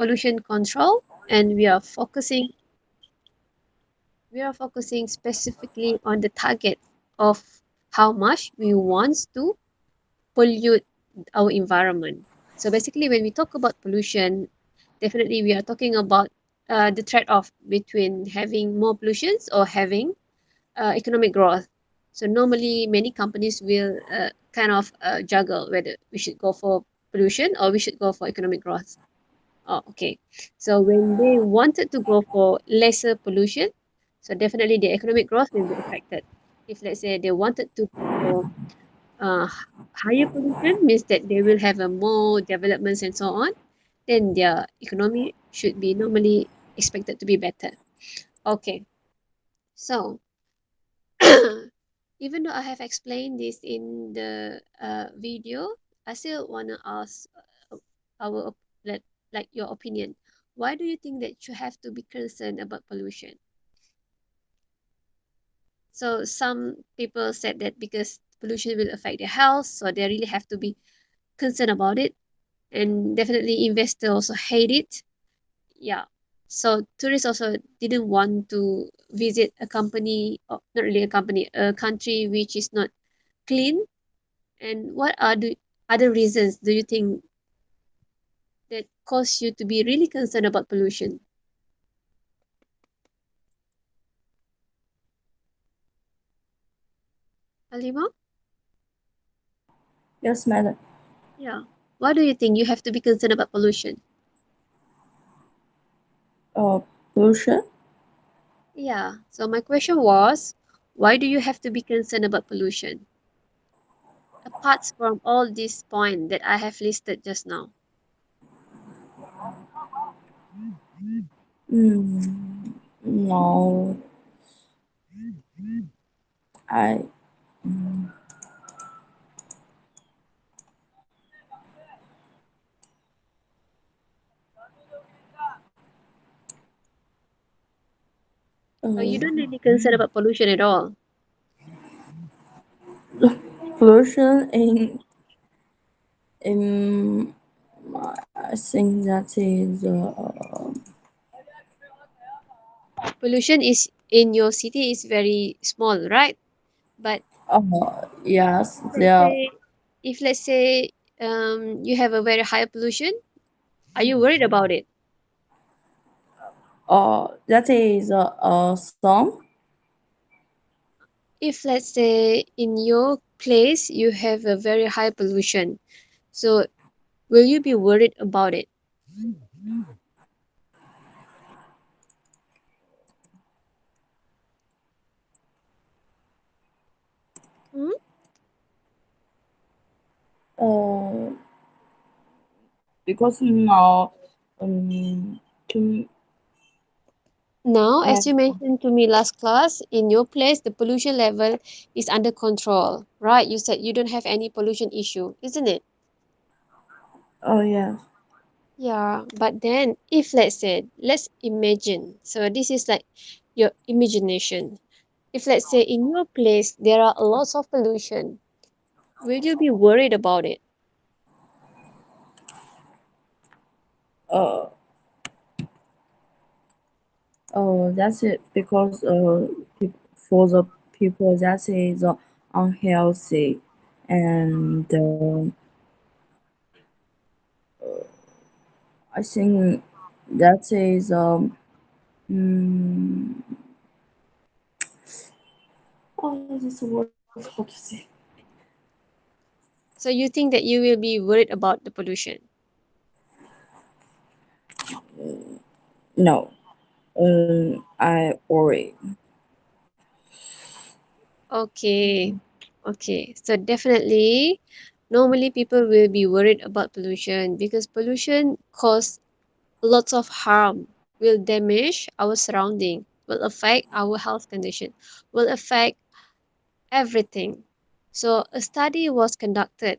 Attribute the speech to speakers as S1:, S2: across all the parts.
S1: pollution control, and we are focusing specifically on the target of how much we want to pollute our environment. So basically, when we talk about pollution, definitely we are talking about the trade-off between having more pollutions or having economic growth. So normally, many companies will kind of juggle whether we should go for pollution or we should go for economic growth. Oh, okay. So when they wanted to go for lesser pollution, so definitely the economic growth will be affected. If let's say they wanted to go for uh, higher pollution, means that they will have a more developments and so on, then their economy should be normally expected to be better. Okay, so even though I have explained this in the video, I still wanna ask our like your opinion. Why do you think that you have to be concerned about pollution? So some people said that because pollution will affect their health, so they really have to be concerned about it. And definitely investors also hate it. Yeah. So tourists also didn't want to visit a company, or not really a company, a country which is not clean. And what are the other reasons do you think that cause you to be really concerned about pollution? Alima?
S2: Yes, madam.
S1: Yeah. Why do you think you have to be concerned about pollution?
S2: Pollution.
S1: Yeah. So my question was, why do you have to be concerned about pollution? Apart from all these points that I have listed just now.
S2: Mm, no, I. mm,
S1: So you don't
S2: Uh,
S1: really concern about pollution at all.
S2: pollution in I think that is
S1: Pollution is in your city is very small, right? But
S2: yes,
S1: let's
S2: there.
S1: say if let's say you have a very high pollution, are you worried about it?
S2: That is some.
S1: If let's say in your place you have a very high pollution, so will you be worried about it? Hmm?
S2: Uh, because now to
S1: Now,
S2: uh,
S1: as you mentioned to me last class, in your place the pollution level is under control, right? You said you don't have any pollution issue, isn't it?
S2: oh yes.
S1: Yeah, but then if let's say, let's imagine, so this is like your imagination. If let's say in your place there are lots of pollution, will you be worried about it?
S2: Uh, that's it because for the people that is unhealthy and I think that is mm, oh this word how to say
S1: So you think that you will be worried about the pollution?
S2: no I worry.
S1: Okay, okay. So definitely, normally people will be worried about pollution because pollution cause lots of harm, will damage our surrounding, will affect our health condition, will affect everything. So a study was conducted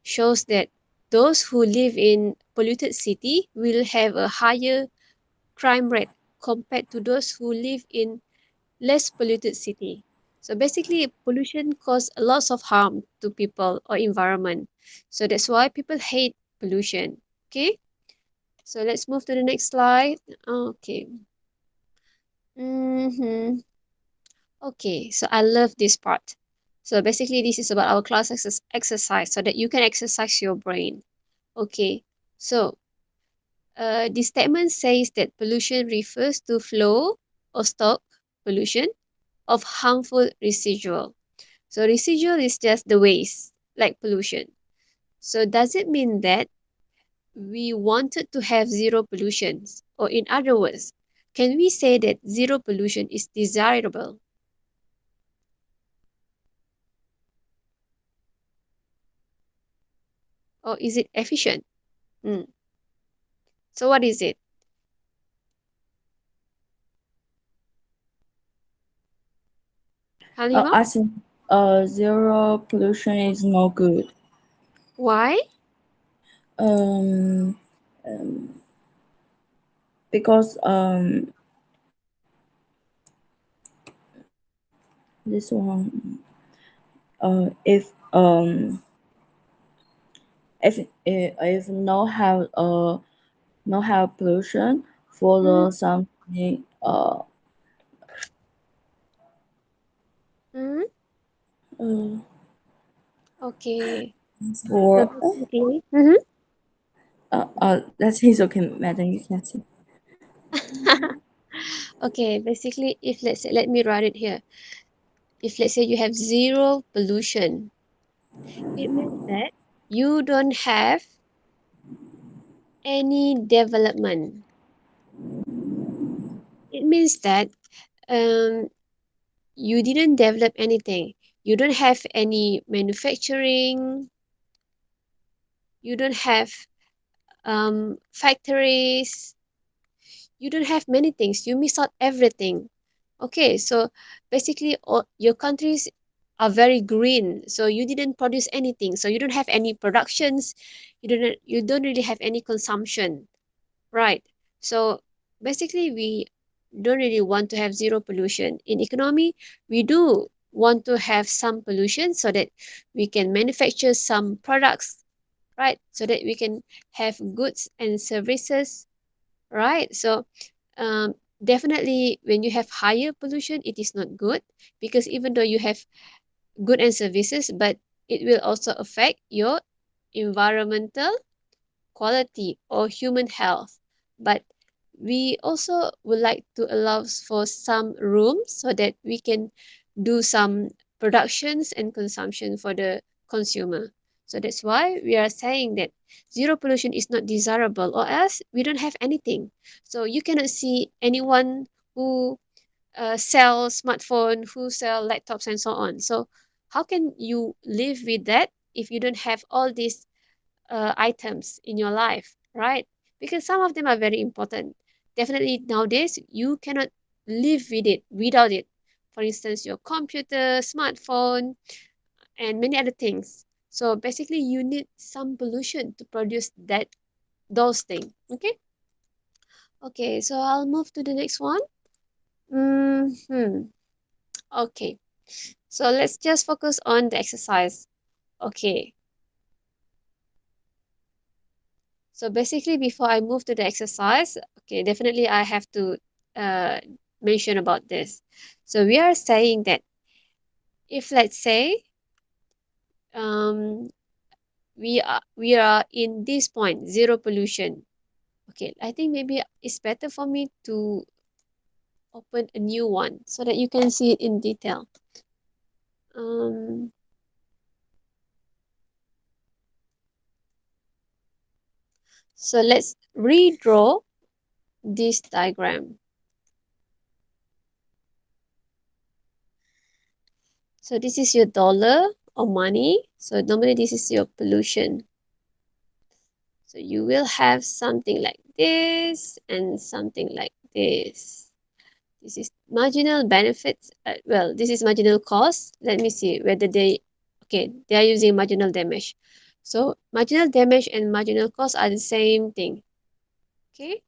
S1: shows that those who live in polluted city will have a higher crime rate compared to those who live in less polluted city. So basically pollution cause a lot of harm to people or environment. So that's why people hate pollution. Okay? So let's move to the next slide. Okay. Mm-hmm. Okay, so I love this part. So basically, this is about our class exercise so that you can exercise your brain. Okay, so the statement says that pollution refers to flow or stock pollution of harmful residual. So residual is just the waste, like pollution. So does it mean that we wanted to have zero pollutions? Or in other words, can we say that zero pollution is desirable? Or is it efficient? Mm. So what is it? Halima?
S2: I think zero pollution is no good.
S1: Why?
S2: Um, because this one if if no have no have pollution for
S1: Mm-hmm.
S2: the something
S1: Mm-hmm.
S2: uh
S1: Okay. So
S2: for
S1: basically, mm-hmm.
S2: that is okay, madam, you can see.
S1: Okay, basically, if let's say, let me write it here. If let's say you have zero pollution, it means that you don't have any development. It means that um, you didn't develop anything. You don't have any manufacturing. You don't have factories. You don't have many things. You miss out everything. Okay, so basically, all, your countries are very green. So you didn't produce anything. So you don't have any productions. You don't really have any consumption, right? So basically, we don't really want to have zero pollution in economy. We do want to have some pollution so that we can manufacture some products, right? So that we can have goods and services, right? So um, definitely when you have higher pollution, it is not good because even though you have good and services, but it will also affect your environmental quality or human health. But we also would like to allow for some room so that we can do some productions and consumption for the consumer. So that's why we are saying that zero pollution is not desirable, or else we don't have anything. So you cannot see anyone who sell smartphone, who sell laptops and so on. So how can you live with that if you don't have all these items in your life, right? Because some of them are very important. Definitely nowadays, you cannot live with it without it. For instance, your computer, smartphone, and many other things. So basically, you need some pollution to produce those things. Okay. Okay. So I'll move to the next one. Hmm. Okay. So let's just focus on the exercise. Okay. So basically, before I move to the exercise, okay, definitely I have to uh, mention about this. So we are saying that if let's say um, we are in this point zero pollution. Okay, I think maybe it's better for me to open a new one so that you can see it in detail. Um, so let's redraw this diagram. So this is your dollar or money. So normally this is your pollution. So you will have something like this and something like this. This is marginal benefits. Well, this is marginal cost. Let me see whether okay, they are using marginal damage. So marginal damage and marginal cost are the same thing. Okay,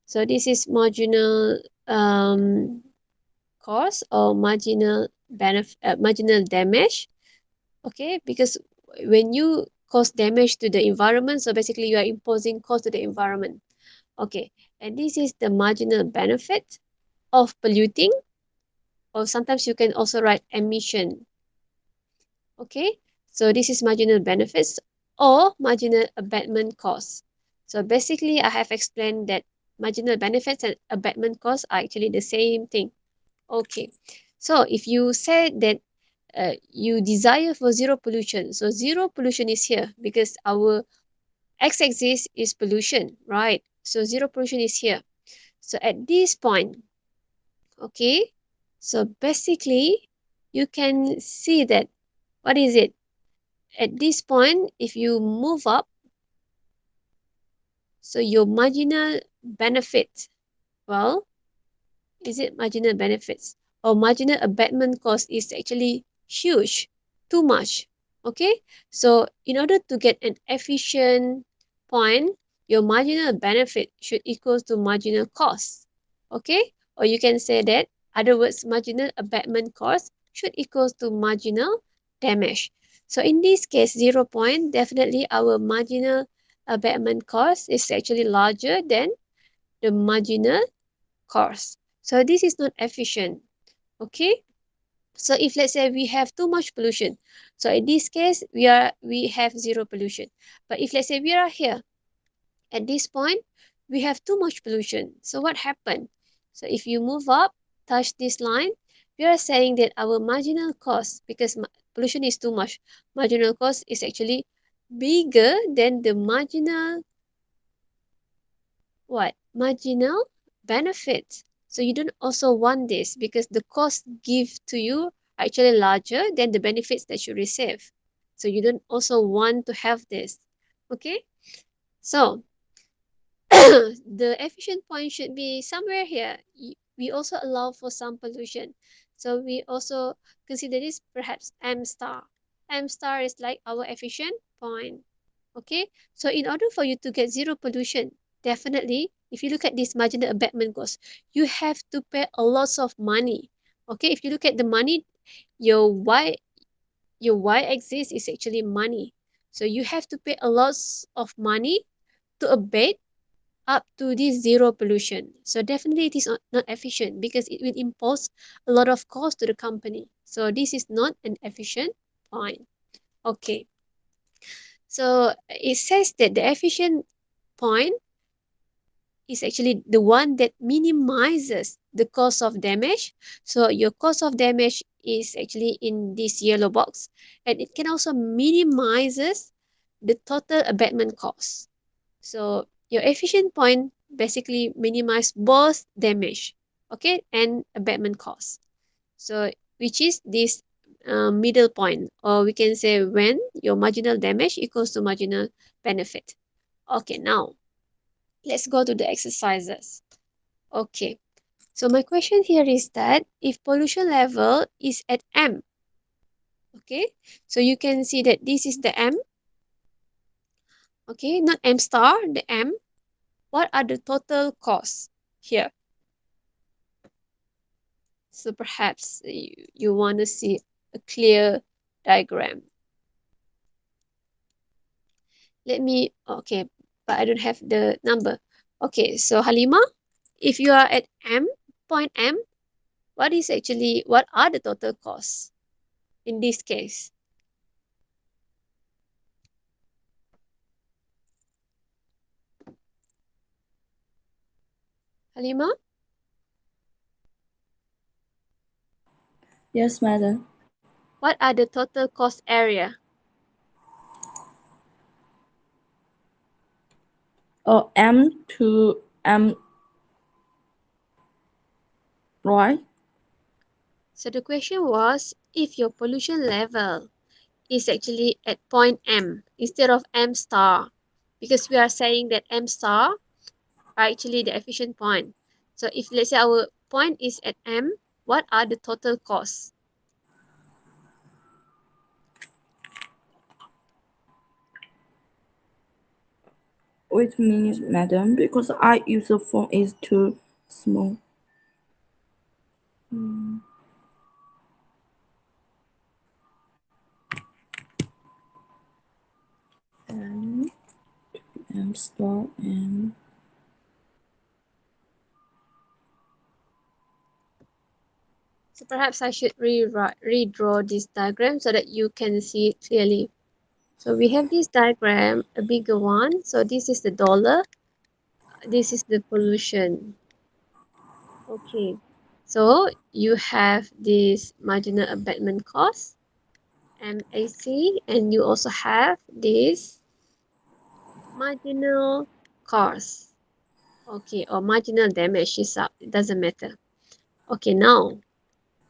S1: so this is marginal cost or marginal damage. Okay, because when you cause damage to the environment, so basically you are imposing cost to the environment. Okay, and this is the marginal benefit of polluting, or sometimes you can also write emission. Okay, so this is marginal benefits or marginal abatement costs. So basically, I have explained that marginal benefits and abatement costs are actually the same thing. Okay, so if you said that you desire for zero pollution, so zero pollution is here because our x-axis is pollution, right? So zero pollution is here. So at this point, okay, so basically you can see that what is it? At this point, if you move up, so your marginal benefit, well, is it marginal benefits or marginal abatement cost is actually huge, too much. Okay, so in order to get an efficient point, your marginal benefit should equal to marginal cost. Okay, or you can say that other words, marginal abatement cost should equal to marginal damage. So in this case, 0 point, definitely our marginal abatement cost is actually larger than the marginal course. So this is not efficient. Okay. So if let's say we have too much pollution, so in this case we have zero pollution. But if let's say we are here at this point, we have too much pollution. So what happened? So if you move up, touch this line, we are saying that our marginal cost, because pollution is too much, marginal cost is actually bigger than the marginal what? Marginal benefit. So you don't also want this because the cost give to you are actually larger than the benefits that you receive. So you don't also want to have this. Okay? So the efficient point should be somewhere here. We also allow for some pollution. So we also consider this perhaps M star. M star is like our efficient point. Okay, so in order for you to get zero pollution, definitely, if you look at this marginal abatement cost, you have to pay a lot of money. Okay, if you look at the money, your y-axis is actually money. So you have to pay a lot of money to abate up to this zero pollution. So definitely it is not efficient because it will impose a lot of cost to the company. So this is not an efficient point. Okay, so it says that the efficient point is actually the one that minimizes the cost of damage. So your cost of damage is actually in this yellow box, and it can also minimizes the total abatement cost. So your efficient point basically minimize both damage, okay, and abatement cost. So which is this middle point, or we can say when your marginal damage equals to marginal benefit. Okay, now let's go to the exercises. Okay, so my question here is that if pollution level is at M, okay, so you can see that this is the M, okay, not M star, the M. What are the total costs here? So perhaps you want to see a clear diagram. Let me, okay, but I don't have the number. Okay, so Halima, if you are at M, point M, what are the total costs in this case? Halima,
S2: Yes, madam.
S1: what are the total cost area?
S2: Oh, M to M, right?
S1: So the question was if your pollution level is actually at point M instead of M star, because we are saying that M star are actually the efficient point. So if let's say our point is at M, what are the total costs?
S2: Wait a minute, madam, because I use the phone is too small. M, M star, M.
S1: So perhaps I should redraw this diagram so that you can see it clearly. So we have this diagram, a bigger one. So this is the dollar, this is the pollution. Okay, so you have this marginal abatement cost, MAC, and you also have this marginal cost. Okay, or marginal damage is up, it doesn't matter. Okay, now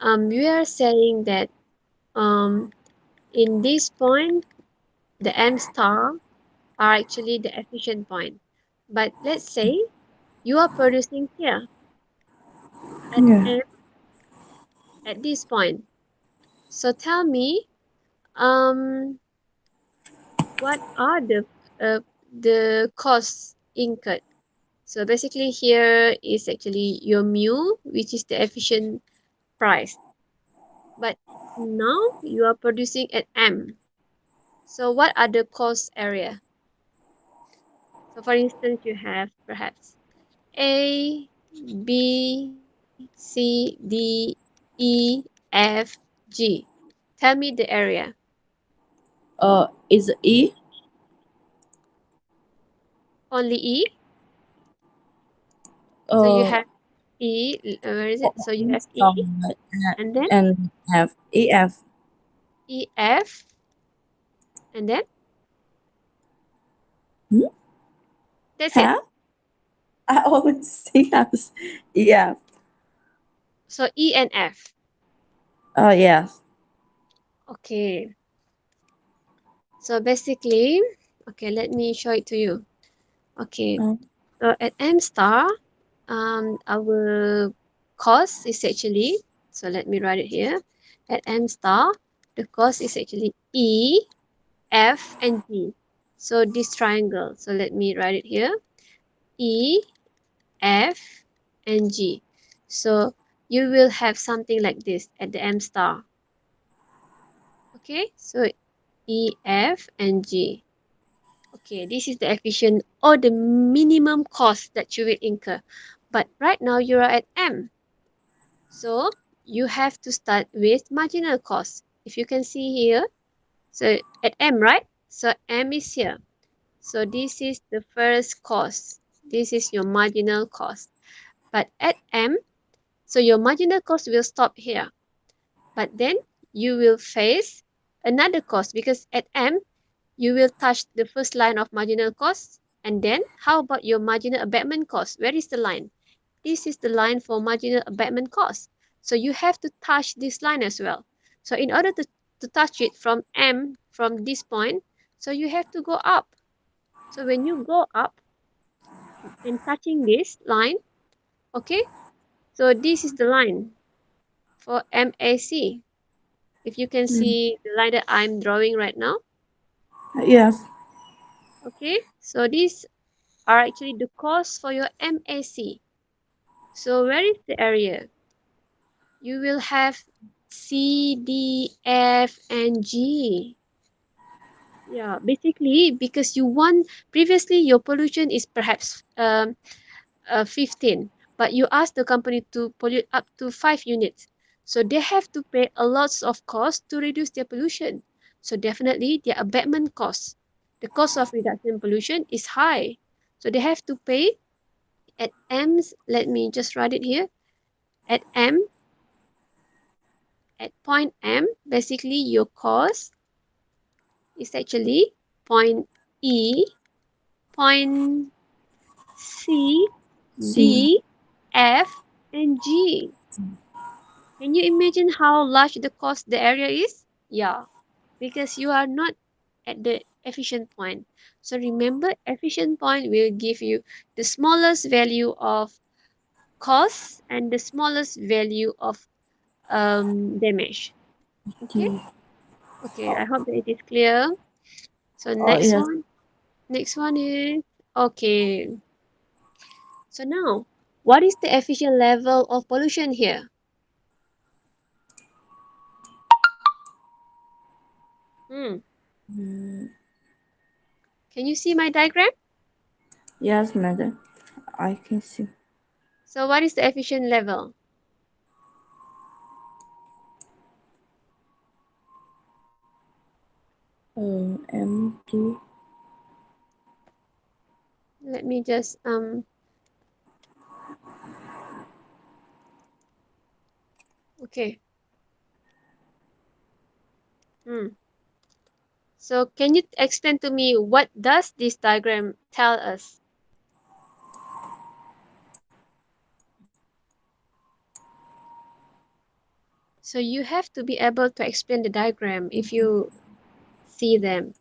S1: we are saying that um in this point the M star are actually the efficient point. But let's say you are producing here at
S2: Yeah.
S1: M at this point. So tell me, um, what are the costs incurred? So basically here is actually your mu, which is the efficient price. But now you are producing at M. So what are the cost area? So for instance, you have perhaps A, B, C, D, E, F, G. Tell me the area.
S2: Is E?
S1: Only E. So you
S2: Uh,
S1: have E. Where is it? So you have E,
S2: some
S1: and then
S2: and have EF.
S1: E, F, and then
S2: Hmm?
S1: that's it.
S2: Have? I always see as EF.
S1: So E and F.
S2: Yes.
S1: Okay. So basically, okay, let me show it to you. Okay.
S2: Uh,
S1: So at M star, our cost is actually, so let me write it here. At M star, the cost is actually E, F, and G. So this triangle. So let me write it here. E, F, and G. So you will have something like this at the M star. Okay, so E, F, and G. Okay, this is the efficient or the minimum cost that you will incur. But right now you are at M. So you have to start with marginal cost. If you can see here, so at M, right? So M is here. So this is the first cost. This is your marginal cost. But at M, so your marginal cost will stop here. But then you will face another cost because at M, you will touch the first line of marginal cost. And then how about your marginal abatement cost? Where is the line? This is the line for marginal abatement cost. So you have to touch this line as well. So in order to touch it from M, from this point, so you have to go up. So when you go up and touching this line, okay, so this is the line for MAC. If you can
S2: mm,
S1: see the line that I'm drawing right now,
S2: yes.
S1: okay, so these are actually the cost for your MAC. So where is the area? You will have C, D, F, and G. Yeah, basically because you want previously your pollution is perhaps 15, but you ask the company to pollute up to 5 units. So they have to pay a lot of cost to reduce their pollution. So definitely their abatement cost, the cost of reduction pollution is high. So they have to pay at M's, let me just write it here, at M, at point M, basically your cost is actually point E, point C,
S2: C.
S1: D, F, and G. Can you imagine how large the cost the area is? Yeah, because you are not at the efficient point. So remember, efficient point will give you the smallest value of cost and the smallest value of damage. Okay,
S2: T.
S1: okay. I hope that it is clear. So
S2: Yes.
S1: next one is okay. So now, what is the efficient level of pollution here? Hmm.
S2: Mm,
S1: Can you see my diagram?
S2: yes, madam. I can see.
S1: So what is the efficient level?
S2: empty.
S1: Let me just okay. Hmm. So can you explain to me what does this diagram tell us? So you have to be able to explain the diagram if you see them.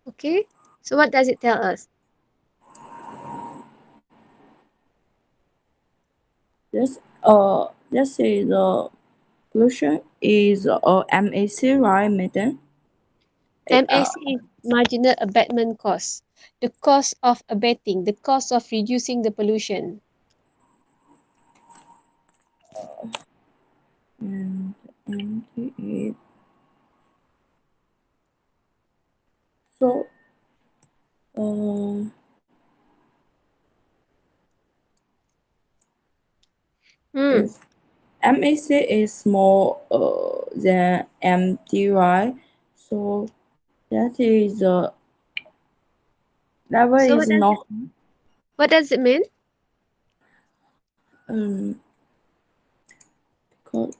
S1: Okay? So what does it tell us?
S2: Let's say the pollution is MAC, right, methane?
S1: MAC is marginal abatement cost. The cost of abating, the cost of reducing the pollution.
S2: And empty is so uh,
S1: Hmm.
S2: is MAC is more than empty, right? So that is level
S1: So
S2: is not
S1: what does it mean?
S2: um because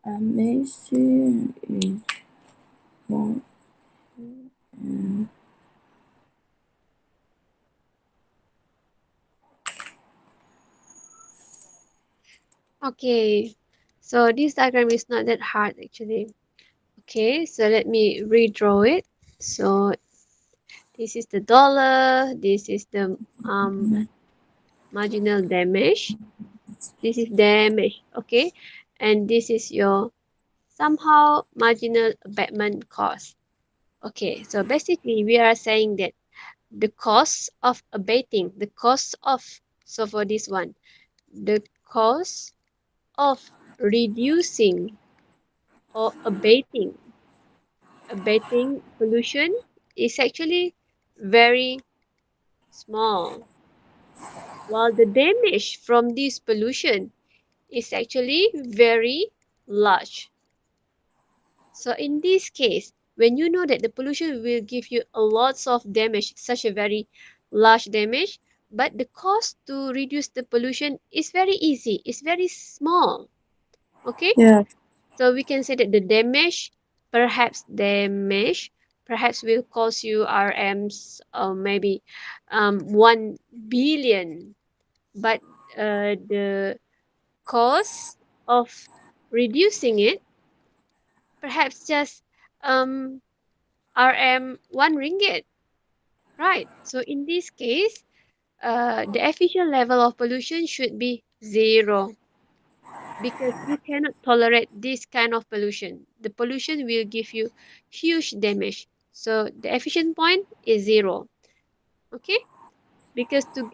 S2: MAC is more um,
S1: Okay. So this diagram is not that hard actually. Okay, so let me redraw it. So this is the dollar, this is the marginal damage, this is damage, okay, and this is your somehow marginal abatement cost. Okay, so basically we are saying that the cost of abating, the cost of, so for this one, the cost of reducing or abating pollution is actually very small, while the damage from this pollution is actually very large. So in this case, when you know that the pollution will give you a lots of damage, such a very large damage, but the cost to reduce the pollution is very easy, it's very small. Okay?
S2: yeah.
S1: So we can say that the damage perhaps will cost you RMs maybe 1 billion, but the cost of reducing it perhaps just um RM 1 ringgit, right? So in this case, the efficient level of pollution should be zero because you cannot tolerate this kind of pollution. The pollution will give you huge damage. So the efficient point is zero. Okay? Because to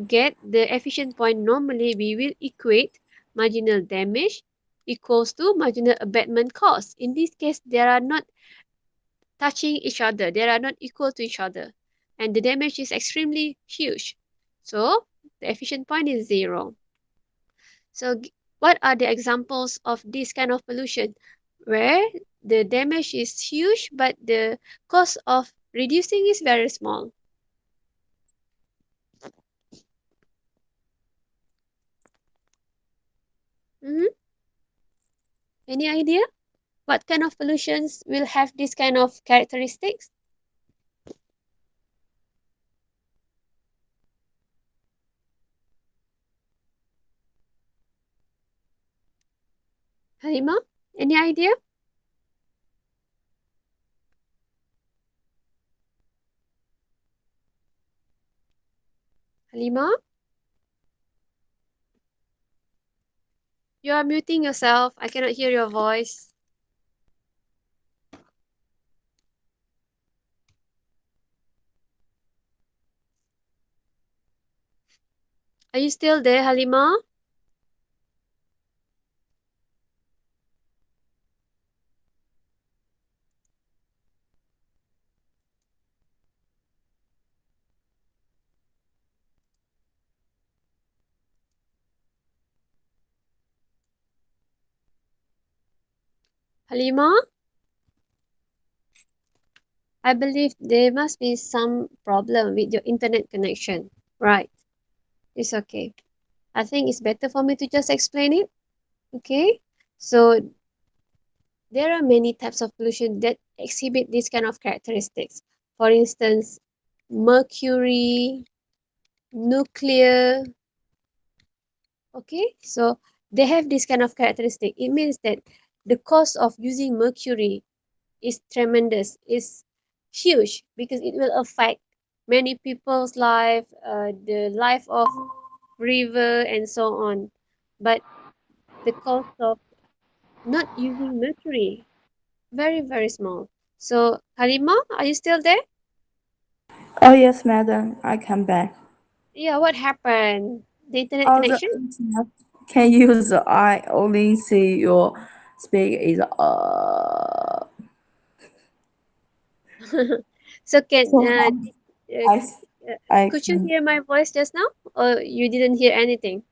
S1: get the efficient point, normally we will equate marginal damage equals to marginal abatement cost. In this case, they are not touching each other. They are not equal to each other. And the damage is extremely huge. So the efficient point is zero. So what are the examples of this kind of pollution where the damage is huge but the cost of reducing is very small? Hmm. Any idea? What kind of pollutions will have this kind of characteristics? Halima, any idea? Halima, you are muting yourself. I cannot hear your voice. Are you still there, Halima? Halima, I believe there must be some problem with your internet connection. Right, it's okay. I think it's better for me to just explain it. Okay, so there are many types of pollution that exhibit these kind of characteristics. For instance, mercury, nuclear. Okay, so they have this kind of characteristic. It means that the cost of using mercury is tremendous, is huge because it will affect many people's life, the life of river and so on. But the cost of not using mercury, very, very small. So, Halima, are you still there?
S2: Oh yes, madam, I come back.
S1: Yeah, what happened? The internet
S2: Oh, the
S1: connection?
S2: internet can use. I only see your speak is
S1: So can
S2: So
S1: uh,
S2: I I
S1: could you
S2: can.
S1: hear my voice just now, or you didn't hear anything?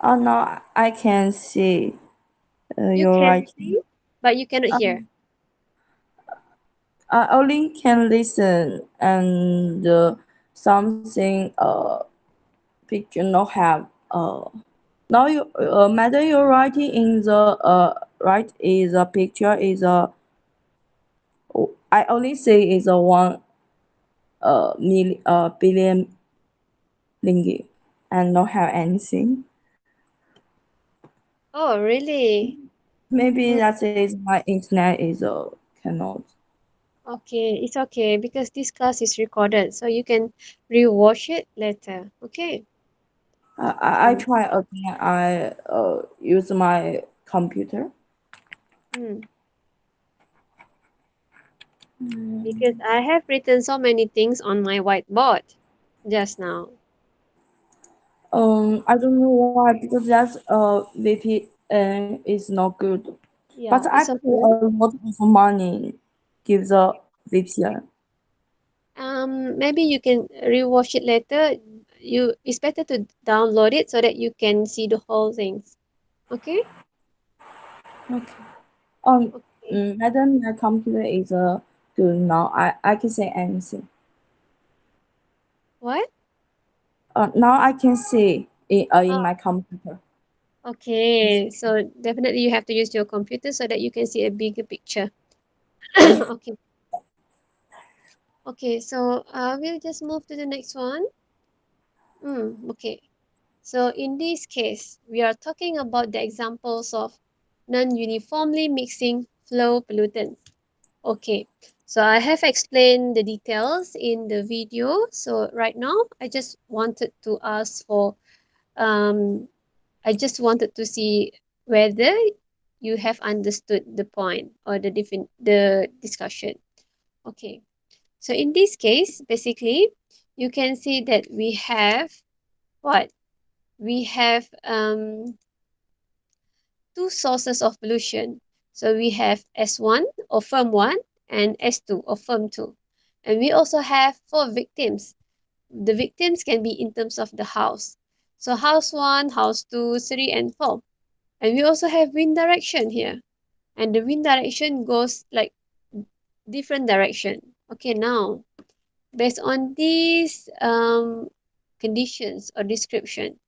S2: Oh no, I can see
S1: You
S2: your
S1: can
S2: writing.
S1: see, but you cannot hear.
S2: Um, I only can listen and something picture not have now you matter you're writing in the right is a picture is a I only see is a one billion ringgit and not have anything.
S1: Oh, really?
S2: Maybe
S1: Mm,
S2: that is my internet is cannot.
S1: okay, it's okay because this class is recorded, so you can rewatch it later. Okay.
S2: I
S1: Mm,
S2: try again. I use my computer.
S1: mm. Because I have written so many things on my whiteboard just now.
S2: I don't know why because that's VPN is not good. But
S1: Yeah,
S2: I
S1: it's
S2: pay
S1: okay.
S2: a lot of money give the VPN.
S1: Maybe you can rewatch it later. It's better to download it so that you can see the whole things. Okay?
S2: Okay.
S1: Okay.
S2: Madam, my computer is good now. I can say anything.
S1: What?
S2: Now I can see in
S1: Oh,
S2: my computer.
S1: okay. So definitely you have to use your computer so that you can see a bigger picture.
S2: Yeah.
S1: Okay. Okay, so we'll just move to the next one. Okay. So in this case, we are talking about the examples of non-uniformly mixing flow pollutants. Okay, so I have explained the details in the video. So right now, um, I just wanted to see whether you have understood the point or the discussion. Okay, so in this case, basically, you can see that we have what? We have two sources of pollution. So we have S1 or firm 1 and S2 or firm 2. And we also have four victims. The victims can be in terms of the house. So house 1, house 2, 3 and 4. And we also have wind direction here. And the wind direction goes like different direction. Okay, now based on these conditions or description,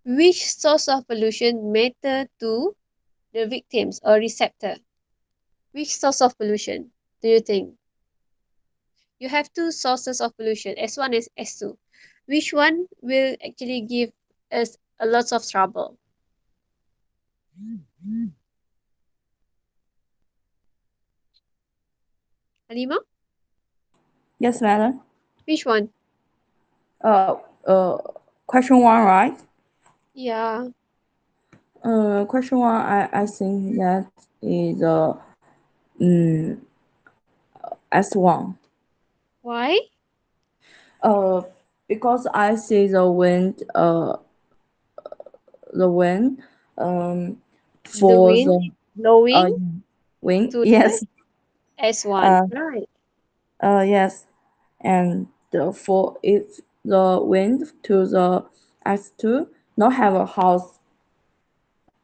S1: which source of pollution matter to the victims or receptor? Which source of pollution do you think? You have two sources of pollution, S1 and S2. Which one will actually give us a lot of trouble? Halima?
S2: Yes, madam.
S1: Which one?
S2: Uh, uh, question one, right?
S1: Yeah.
S2: Question one, I think that is mm, S1.
S1: Why?
S2: Uh, because I see the wind,
S1: The
S2: for
S1: wind
S2: the
S1: is blowing
S2: wind,
S1: to the
S2: yes,
S1: S1.
S2: uh,
S1: Right.
S2: yes, and for if the wind to the S2 not have a house.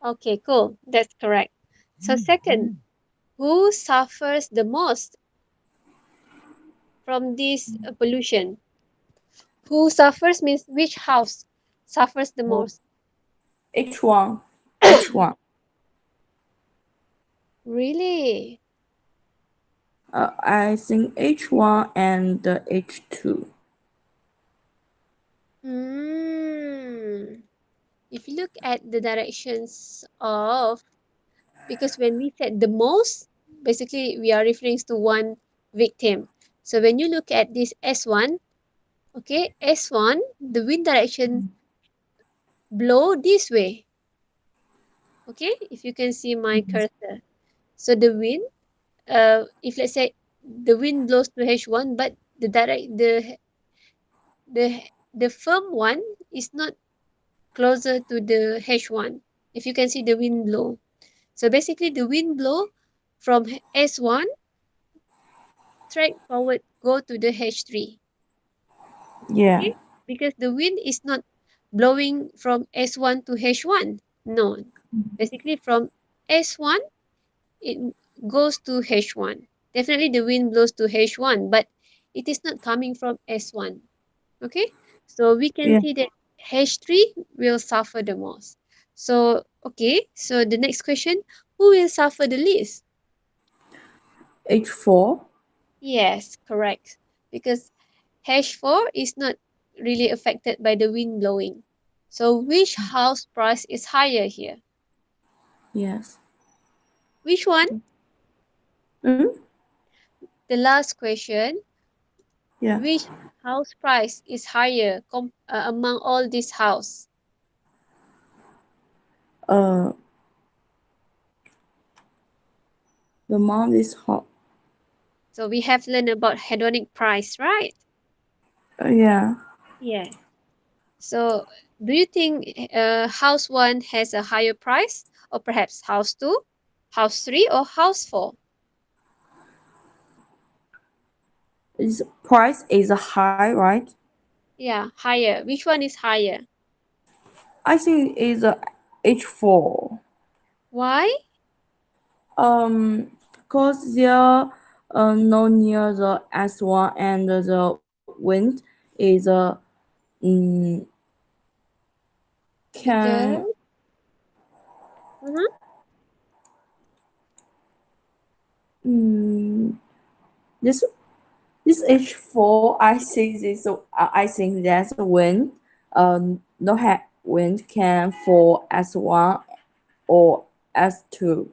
S1: Okay, cool. That's correct. So second. Who suffers the most from this pollution? Who suffers means which house suffers the
S2: Oh,
S1: most?
S2: H1, H1.
S1: Really?
S2: I think H1 and H2.
S1: Hmm. If you look at the directions of, because when we said the most, basically we are referring to one victim. So when you look at this S1, okay, S1, the wind direction blow this way. Okay, if you can see my cursor. So the wind, if let's say the wind blows to H1, but the the firm one is not closer to the H1. If you can see the wind blow. So basically the wind blow from S1 straight forward go to the H3.
S2: Yeah,
S1: Okay? Because the wind is not blowing from S1 to H1. No. Basically from S1 it goes to H1. Definitely the wind blows to H1, but it is not coming from S1. Okay, so we can
S2: yeah.
S1: see that H3 will suffer the most. So, okay, so the next question, who will suffer the least?
S2: H4.
S1: Yes, correct. Because H4 is not really affected by the wind blowing. So, which house price is higher here?
S2: Yes.
S1: Which one?
S2: Mm?
S1: The last question,
S2: Yeah.
S1: which house price is higher among all these house?
S2: Uh, the mom is hot.
S1: So, we have learned about hedonic price, right?
S2: Yeah.
S1: Yes. So, do you think house one has a higher price, or perhaps house two, house three, or house four?
S2: Its price is high, right?
S1: Yeah, higher. Which one is higher?
S2: I think it's a H4.
S1: Why?
S2: Cause they're no near the S1 and the wind is um can
S1: Because uh-huh.
S2: um this this H4 I think this I think that's wind no have wind can for S1 or S2.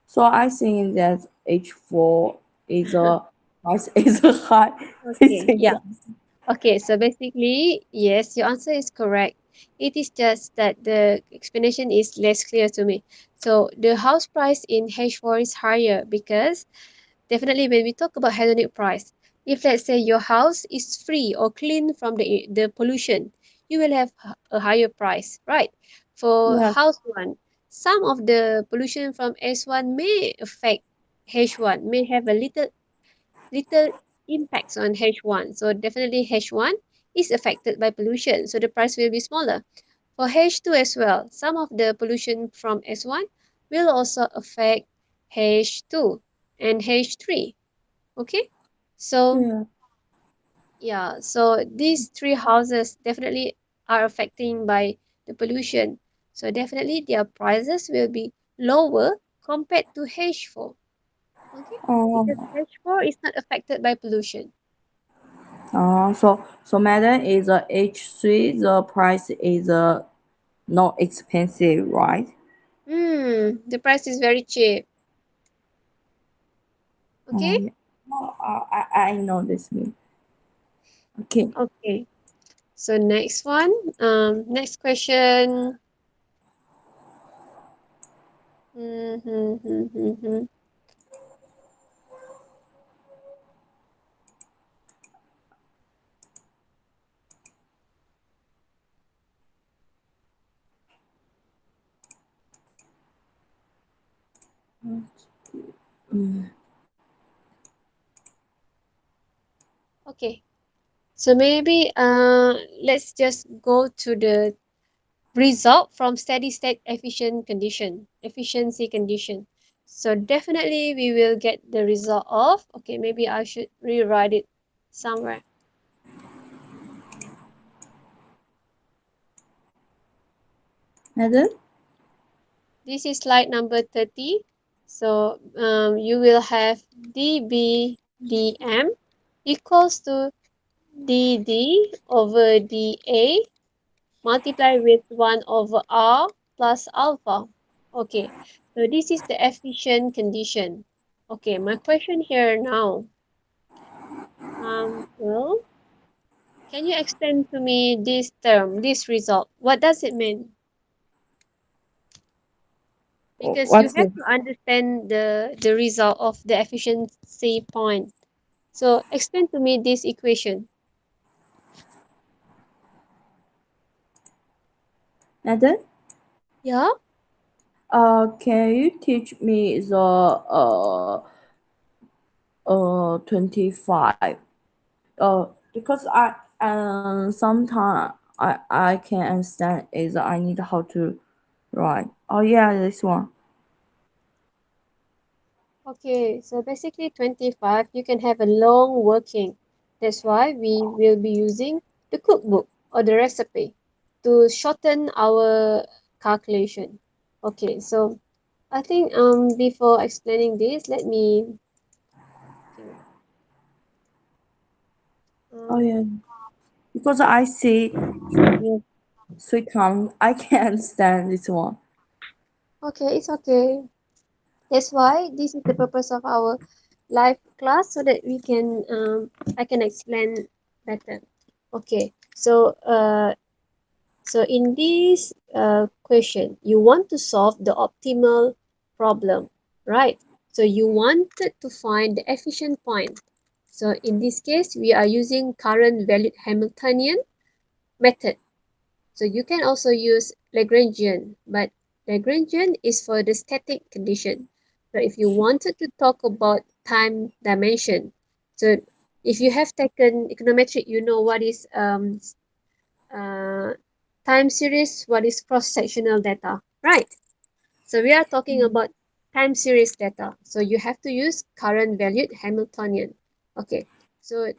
S2: So I think that H4 is a price is a high. I
S1: Okay,
S2: think
S1: yeah.
S2: that.
S1: Okay, so basically, yes, your answer is correct. It is just that the explanation is less clear to me. So the house price in H4 is higher because definitely, when we talk about hedonic price, if let's say your house is free or clean from the pollution, you will have a higher price, right? For
S2: Yes.
S1: house one, some of the pollution from S1 may affect H1, may have a little impacts on H1. So definitely H1 is affected by pollution, so the price will be smaller. For H2 as well, some of the pollution from S1 will also affect H2 and H3. Okay, so
S2: Yeah.
S1: yeah, so these three houses definitely are affecting by the pollution. So definitely their prices will be lower compared to H4. Okay, because
S2: Um.
S1: H4 is not affected by pollution.
S2: So madam is a H3. The price is not expensive, right?
S1: The price is very cheap.
S2: Oh
S1: Okay,
S2: yeah. Oh, I know this mean. Okay.
S1: okay. So next one, next question. Mm-hmm.
S2: Mm.
S1: Okay, so maybe let's just go to the result from steady state efficiency condition. So definitely we will get the result of, okay, maybe I should rewrite it somewhere.
S2: Madam?
S1: This is slide number 30. So you will have dBdm equals to dd over dA multiplied with 1 over r plus alpha. Okay, so this is the efficient condition. Okay, my question here now. Well, can you explain to me this term, this result? What does it mean? Because you
S2: What's
S1: have
S2: it?
S1: to understand the result of the efficiency point. So explain to me this equation.
S2: Madam?
S1: Yeah.
S2: Can you teach me the 25? Because I sometimes I can understand is I need how to write. Oh yeah, this one.
S1: Okay, so basically 25, you can have a long working. That's why we will be using the cookbook or the recipe to shorten our calculation. Okay, so I think before explaining this, let me think.
S2: Oh
S1: Um,
S2: yeah, because I see you three times I can understand this one.
S1: okay, it's okay. That's why this is the purpose of our live class so that we can I can explain better. Okay, so in this question, you want to solve the optimal problem, right? So you wanted to find the efficient point. So in this case, we are using current valued Hamiltonian method. So you can also use Lagrangian, but Lagrangian is for the static condition. So if you wanted to talk about time dimension, so if you have taken econometric, you know what is uh, time series, what is cross-sectional data, right? So we are talking about time series data. So you have to use current valued Hamiltonian. Okay, so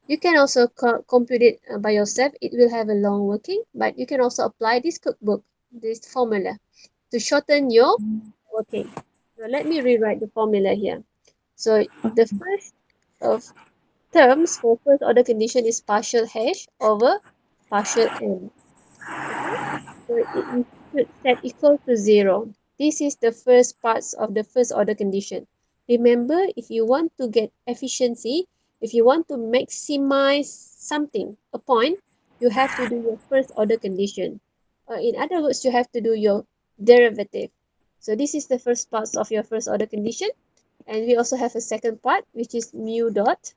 S1: you can also compute it by yourself. It will have a long working, but you can also apply this cookbook, this formula, to shorten your working. So let me rewrite the formula here. So the first of terms for first order condition is partial h over partial n. Okay, so we should set equal to 0. This is the first parts of the first order condition. Remember, if you want to get efficiency, if you want to maximize something, a point, you have to do your first order condition. In other words, you have to do your derivative. So this is the first parts of your first order condition. And we also have a second part, which is mu dot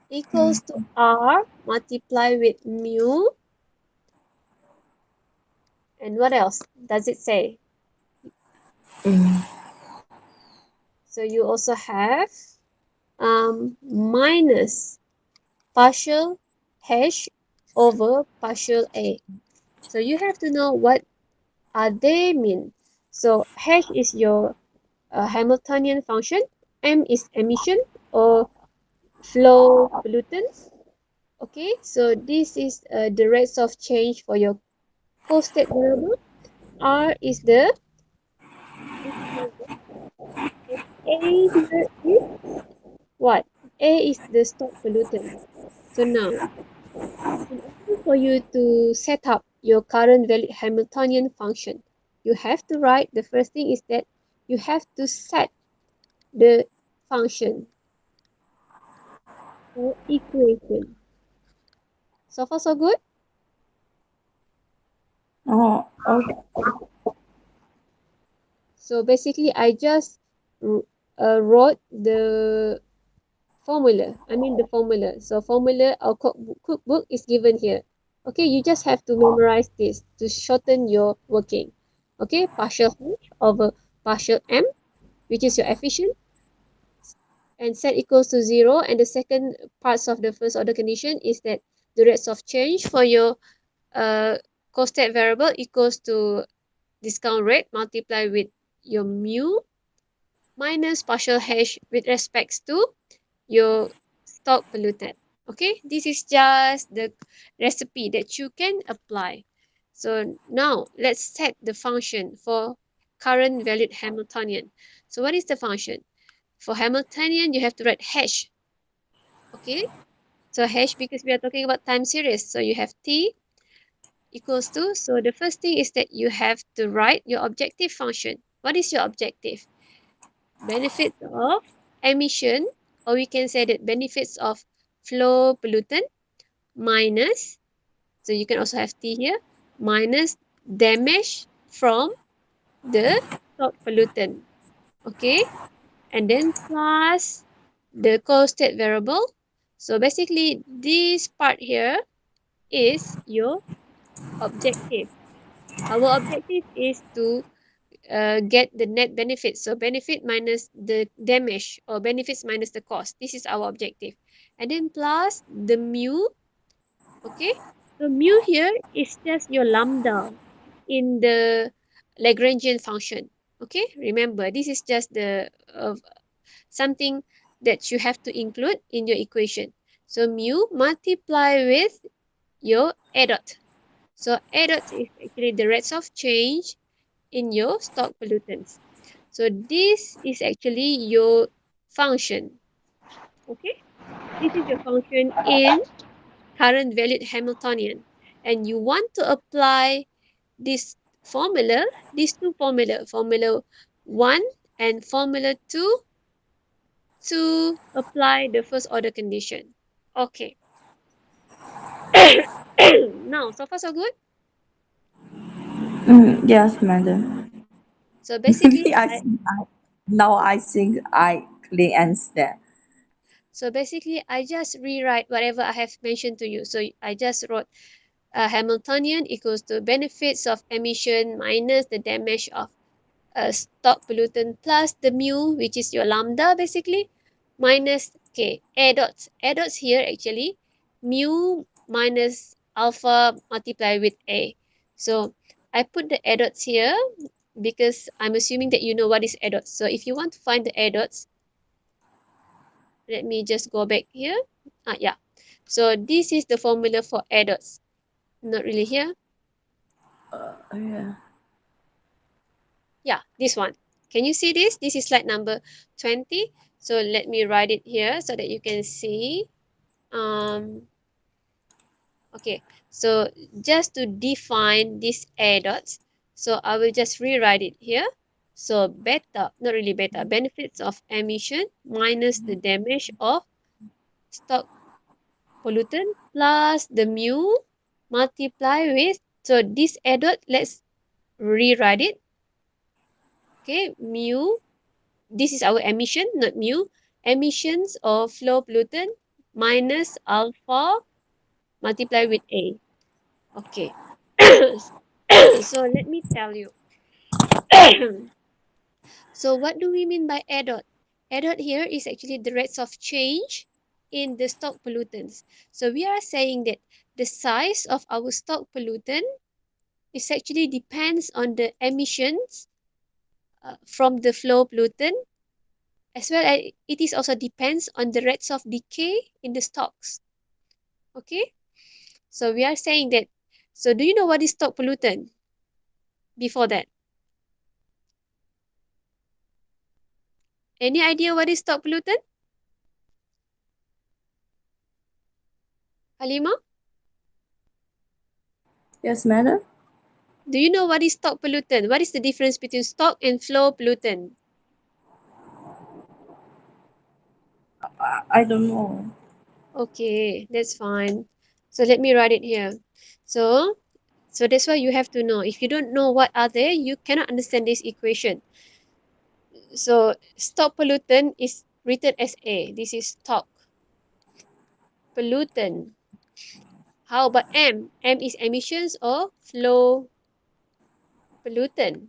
S1: equals to r multiplied with mu. And what else does it say? So you also have minus partial h over partial a. So you have to know what are they mean. So h is your Hamiltonian function, m is emission or flow pollutants. Okay, so this is the rates of change for your co-state variable. R is the A here is what? A is the stock pollutant. So now, in order for you to set up your current valid Hamiltonian function, you have to write, the first thing is that you have to set the function or equation. So far, so good?
S2: Oh, okay.
S1: So basically, I just wrote the formula. I mean the formula. So formula or cookbook is given here. Okay, you just have to memorize this to shorten your working. Okay, partial h over partial m, which is your efficient, and set equals to 0. And the second parts of the first order condition is that the rates of change for your uh, constant variable equals to discount rate multiplied with your mu minus partial hash with respects to your stock pollutant. Okay, this is just the recipe that you can apply. So now let's set the function for current valued Hamiltonian. So what is the function? For Hamiltonian, you have to write hash. Okay, so hash because we are talking about time series. So you have T equals to, so the first thing is that you have to write your objective function. What is your objective? Benefits of emission, or we can say that benefits of flow pollutant minus, so you can also have T here, minus damage from the stock pollutant. Okay, and then plus the co-state variable. So basically this part here is your objective. Our objective is to get the net benefit. So benefit minus the damage, or benefits minus the cost. This is our objective. And then plus the mu. Okay. So mu here is just your lambda in the Lagrangian function. Okay. Remember, this is just the something that you have to include in your equation. So mu multiply with your A dot. So A dot is actually the rates of change in your stock pollutants. So this is actually your function. Okay, this is your function in current valued Hamiltonian, and you want to apply this formula, these two formula, formula 1 and formula 2, to apply the first order condition. Okay. Now, so far so good.
S2: Yes, madam.
S1: So basically,
S2: Maybe now I think I clearly understand.
S1: I just rewrite whatever I have mentioned to you. So I just wrote Hamiltonian equals to benefits of emission minus the damage of a stock pollutant plus the mu, which is your lambda basically, minus k. A dots. A dots here actually, mu minus alpha multiplied with A. So I put the A dots here because I'm assuming that you know what is A dots. So if you want to find the A dots, let me just go back here. Yeah. So this is the formula for A dots. Not really here.
S2: Yeah.
S1: Yeah, this one. Can you see this? This is slide number 20. So let me write it here so that you can see. Okay, so just to define these A dots, so I will just rewrite it here. So beta, not really beta, benefits of emission minus the damage of stock pollutant plus the mu multiply with, so this A dot, let's rewrite it. Okay, mu, this is our emission, not mu, emissions of flow pollutant minus alpha multiplied with A. Okay. So let me tell you. So what do we mean by A dot? A dot here is actually the rates of change in the stock pollutants. So we are saying that the size of our stock pollutant is actually depends on the emissions from the flow pollutant, as well as it is also depends on the rates of decay in the stocks. Okay, so we are saying that. So do you know what is stock pollutant before that? Any idea what is stock pollutant, Halima?
S2: Yes, madam.
S1: Do you know what is stock pollutant? What is the difference between stock and flow pollutant?
S2: I don't know.
S1: Okay, that's fine. So let me write it here. So, so that's why you have to know. If you don't know what are they, you cannot understand this equation. So stock pollutant is written as A. This is stock pollutant. How about M? M is emissions or flow pollutant.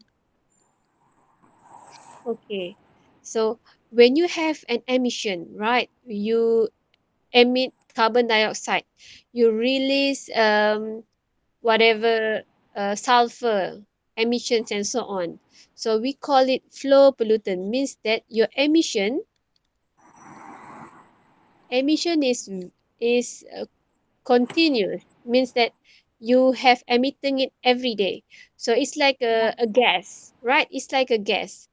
S1: Okay. So when you have an emission, right? You emit carbon dioxide. You release whatever sulfur. emissions and so on. So we call it flow pollutant, means that your emission is continuous, means that you have emitting it every day. So it's like a gas, right? It's like a gas.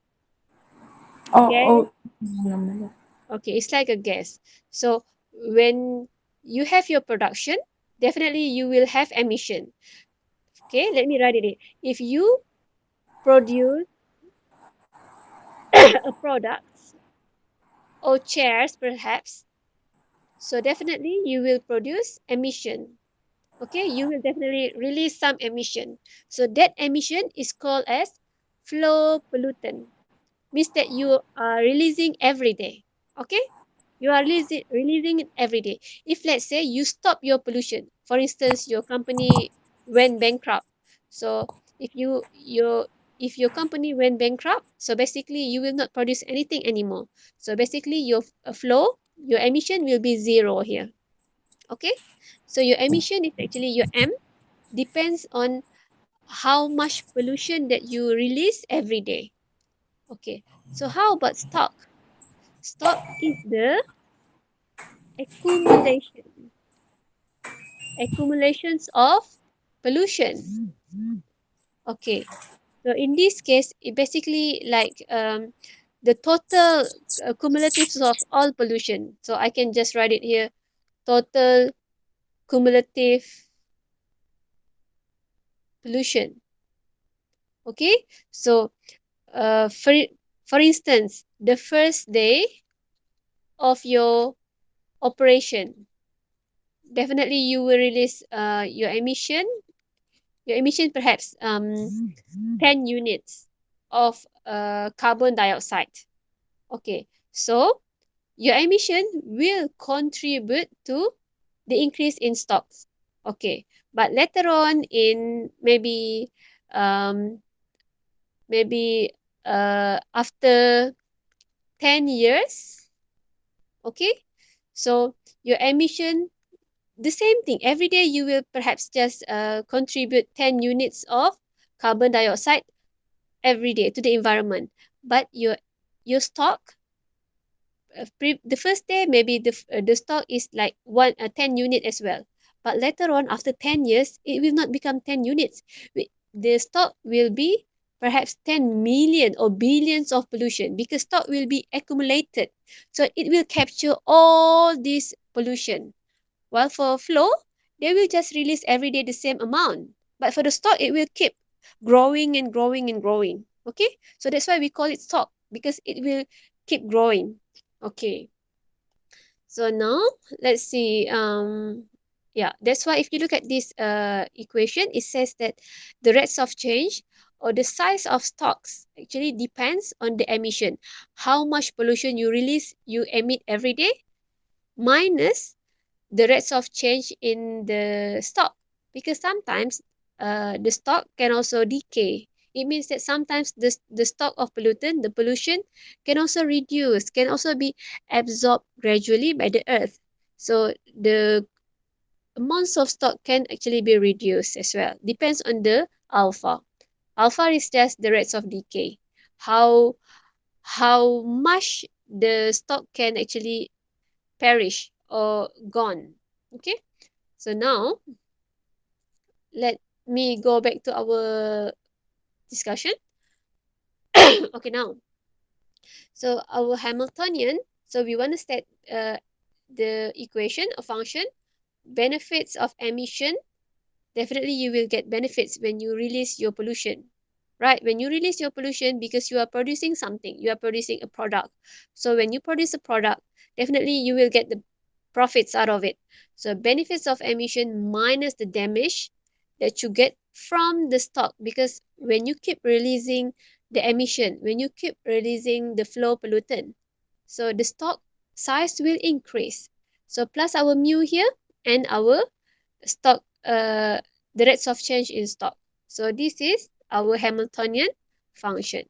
S2: Oh,
S1: Gas.
S2: oh, no,
S1: Okay, it's like a gas. So when you have your production, definitely you will have emission. Okay, let me write it in. If you produce a product or chairs perhaps, so definitely you will produce emission. Okay, you will definitely release some emission. So that emission is called as flow pollutant. Means that you are releasing every day. Okay, you are releasing it every day. If let's say you stop your pollution, for instance your company went bankrupt, so if your company went bankrupt, so basically you will not produce anything anymore. So basically your flow, your emission will be zero here. Okay, so your emission is actually your M, depends on how much pollution that you release every day. Okay, so how about stock? Stock is the accumulation, accumulations of pollution. Okay, so in this case, it basically like the total cumulatives of all pollution. So I can just write it here: total cumulative pollution. Okay, so uh, for for instance, the first day of your operation, definitely you will release your emission perhaps 10 units of carbon dioxide. Okay, so your emission will contribute to the increase in stocks. Okay, but later on in um, maybe after 10 years, okay, so your emission, the same thing. Every day you will perhaps just contribute 10 units of carbon dioxide every day to the environment. But your stock, the first day maybe the stock is like 10 unit as well. But later on, after 10 years, it will not become 10 units. The stock will be perhaps 10 million or billions of pollution, because stock will be accumulated. So it will capture all this pollution. While for flow, they will just release every day the same amount. But for the stock, it will keep growing and growing and growing. Okay? So that's why we call it stock, because it will keep growing. Okay. So now let's see. Yeah, that's why if you look at this equation, it says that the rates of change or the size of stocks actually depends on the emission. How much pollution you emit every day, minus the rates of change in the stock, because sometimes the stock can also decay. It means that sometimes the stock of pollutant, the pollution, can also reduce, can also be absorbed gradually by the earth. So the amounts of stock can actually be reduced as well. Depends on the alpha. Alpha is just the rates of decay. How how much the stock can actually perish or gone. Okay, so now let me go back to our discussion. Okay, now, so our Hamiltonian, so we want to state the equation, a function, benefits of emission. Definitely you will get benefits when you release your pollution, right? When you release your pollution, because you are producing something, you are producing a product. So when you produce a product, definitely you will get the profits out of it. So benefits of emission minus the damage that you get from the stock, because when you keep releasing the emission, when you keep releasing the flow pollutant, so the stock size will increase. So plus our mu here and our stock, the rates of change in stock. So this is our Hamiltonian function.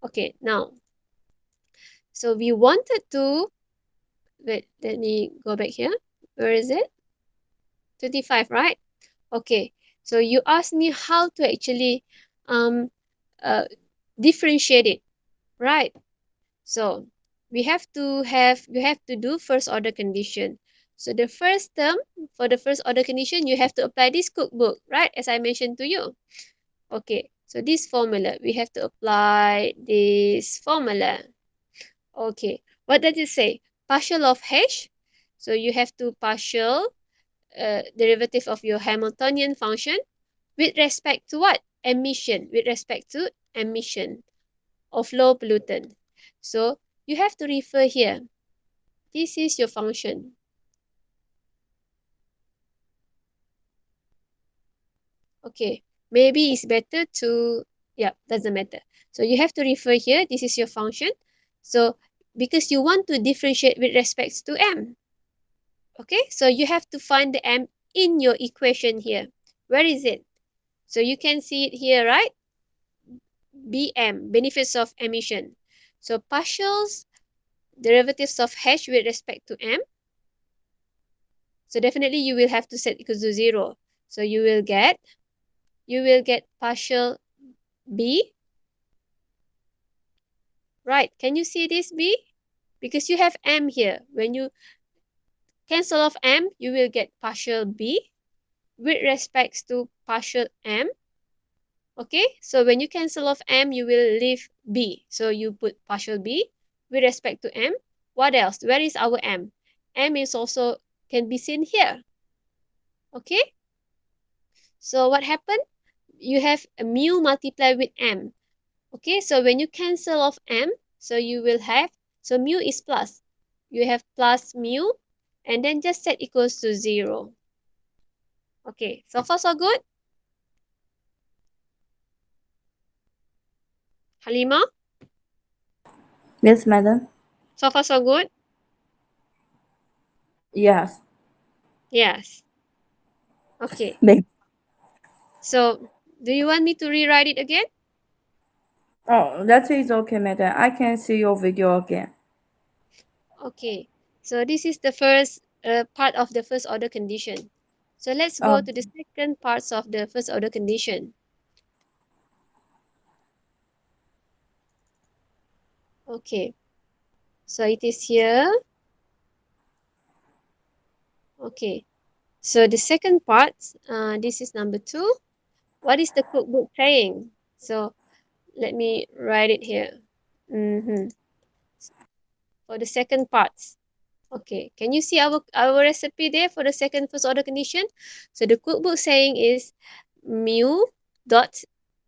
S1: Okay, now, so we wanted to, wait, let me go back here. Where is it? 25, right? Okay, so you asked me how to actually um, uh, differentiate it, right? So we have to do first order condition. So the first term for the first order condition, you have to apply this cookbook, right? As I mentioned to you. Okay, so this formula, we have to apply this formula. Okay, what does it say? Partial of H. So you have to partial derivative of your Hamiltonian function with respect to what? Emission, with respect to emission of low pollutant. So you have to refer here. This is your function. Okay, maybe it's better to, yeah, doesn't matter. So you have to refer here. This is your function. So because you want to differentiate with respect to m. Okay, so you have to find the m in your equation here. Where is it? So you can see it here, right? BM, benefits of emission. So partials derivatives of h with respect to m. So definitely you will have to set equals to 0. So you will get partial b. Right, can you see this b? Because you have m here. When you cancel off m, you will get partial b with respects to partial m. Okay, so when you cancel off m, you will leave b. So you put partial b with respect to m. What else? Where is our m? M is also can be seen here. Okay, so what happened? You have a mu multiplied with m. Okay, so when you cancel off m, so you will have, so mu is plus. You have plus mu, and then just set equals to 0. Okay, so far so good? Halima?
S2: Yes, madam.
S1: So far so good?
S2: Yes.
S1: Yes. Okay,
S2: Maybe.
S1: so do you want me to rewrite it again?
S2: Oh, that is okay, madam. I can see your video again.
S1: Okay, so this is the first part of the first order condition. So let's go
S2: Um,
S1: to the second parts of the first order condition. Okay, so it is here. Okay, so the second part, this is number 2. What is the cookbook saying? So let me write it here. For the second part. Okay, can you see our recipe there for the second first order condition? So the cookbook saying is mu dot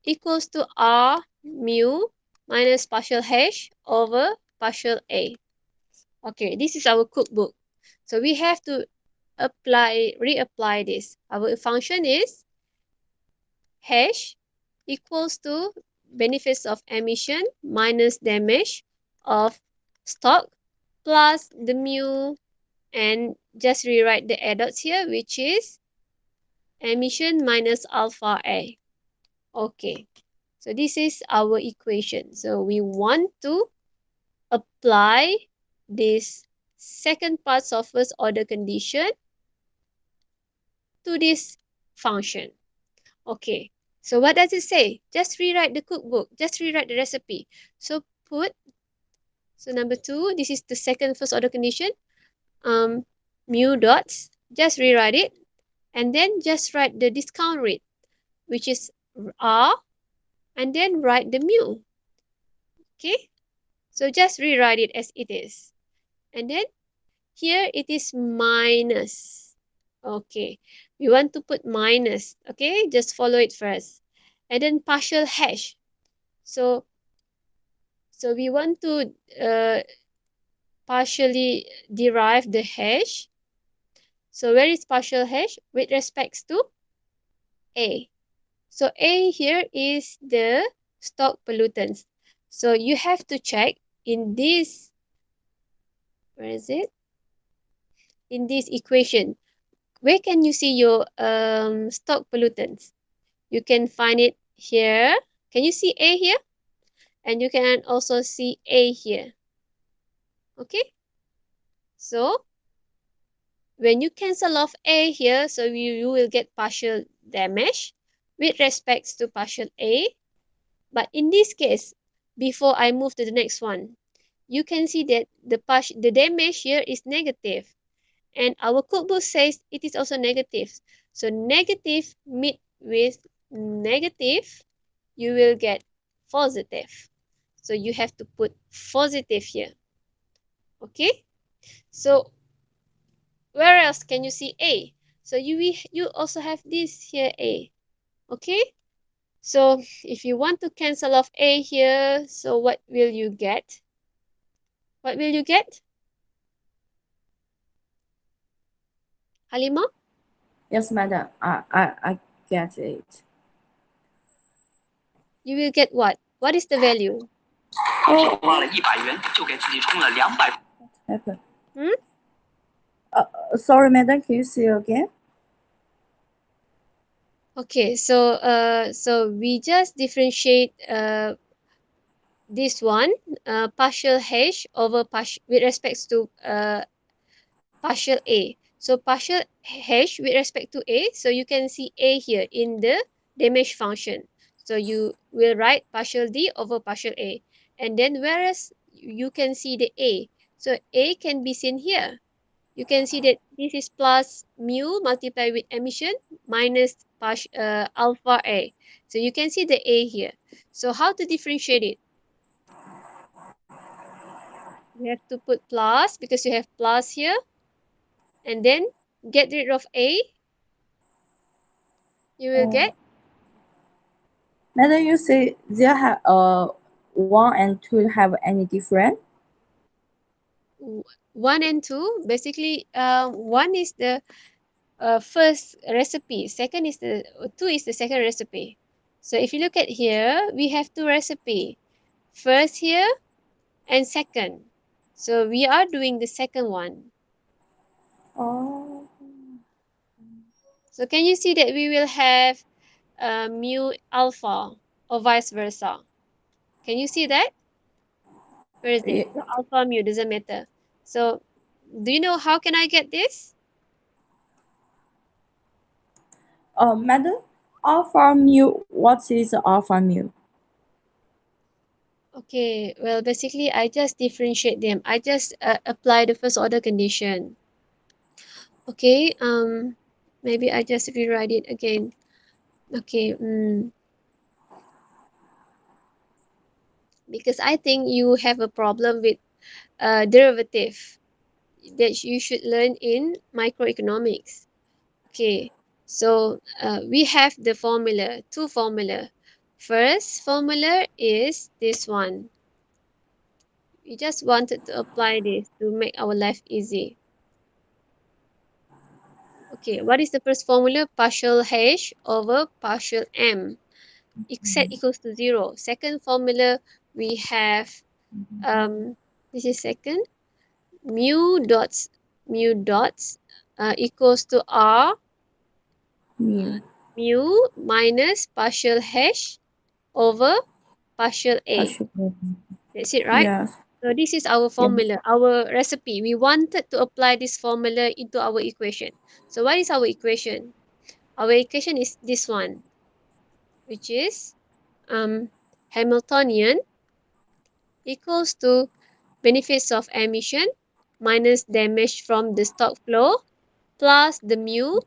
S1: equals to r mu minus partial h over partial a. Okay, this is our cookbook. So we have to reapply this. Our function is h equals to benefits of emission minus damage of stock plus the mu, and just rewrite the adducts here, which is emission minus alpha A. Okay, so this is our equation. So we want to apply this second parts of first order condition to this function. Okay, so what does it say? Just rewrite the cookbook, just rewrite the recipe. So so number 2, this is the second first order condition. Mu dots, just rewrite it, and then just write the discount rate, which is r, and then write the mu. Okay, so just rewrite it as it is, and then here it is minus. Okay, we want to put minus. Okay, just follow it first, and then partial hash. So we want to partially derive the hash. So where is partial hash with respects to a? So A here is the stock pollutants. So you have to check in this, where is it? In this equation, where can you see your stock pollutants? You can find it here. Can you see A here? And you can also see A here. Okay? So when you cancel off A here, so you will get partial damage with respects to partial A. But in this case, before I move to the next one, you can see that the damage here is negative, and our cookbook says it is also negative. So negative meet with negative, you will get positive. So you have to put positive here. Okay, so where else can you see A? So you also have this here A. Okay, so if you want to cancel off A here, so what will you get? What will you get, Halima?
S2: Yes, madam. I get it.
S1: You will get what? What is the value?
S2: Oh, what happened?
S1: Hmm?
S2: Sorry, madam. Can you say again?
S1: Okay, so we just differentiate this one, partial h over partial with respects to partial a. So partial h with respect to a, so you can see a here in the damage function. So you will write partial d over partial a, and then whereas you can see the a, so a can be seen here. You can see that this is plus mu multiplied with emission minus alpha A. So you can see the A here. So how to differentiate it? You have to put plus because you have plus here, and then get rid of A. You will
S2: Oh,
S1: get
S2: madam, you say there have one and two have any different?
S1: 1 and 2. Basically, 1 is the first recipe. Second is the 2 is the second recipe. So if you look at here, we have two recipe. First here and second. So we are doing the second one.
S2: Oh,
S1: So can you see that we will have mu alpha or vice versa? Can you see that? Where is it?
S2: yeah.
S1: So alpha mu doesn't matter. So do you know how can I get this?
S2: Madam, alpha mu. What is alpha mu?
S1: Okay, well basically I just differentiate them. I just apply the first order condition. Okay, maybe I just rewrite it again. Okay, because I think you have a problem with derivative that you should learn in microeconomics. Okay, so we have the formula, two formula. First formula is this one. We just wanted to apply this to make our life easy. Okay, what is the first formula? Partial h over partial m. Z equals to 0. Second formula, we have, this is second, mu dots, mu dots equals to r
S2: Mu.
S1: mu minus partial h over partial a.
S2: Partial.
S1: That's it, right?
S2: Yes.
S1: So this is our
S2: Yes.
S1: formula, our recipe. We wanted to apply this formula into our equation. So what is our equation? Our equation is this one, which is Hamiltonian equals to benefits of emission minus damage from the stock flow plus the mu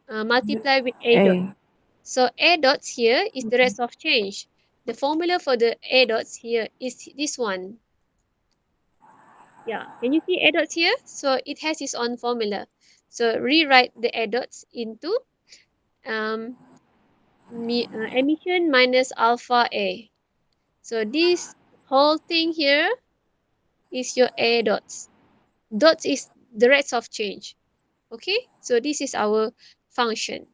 S1: multiplied with A dot.
S2: A.
S1: So A dots here is the rate of change. The formula for the A dots here is this one. Yeah, can you see A dots here? So it has its own formula. So rewrite the A dots into um, emission minus alpha A. So this whole thing here is your A dots. Dots is the rates of change. Okay, so this is our function.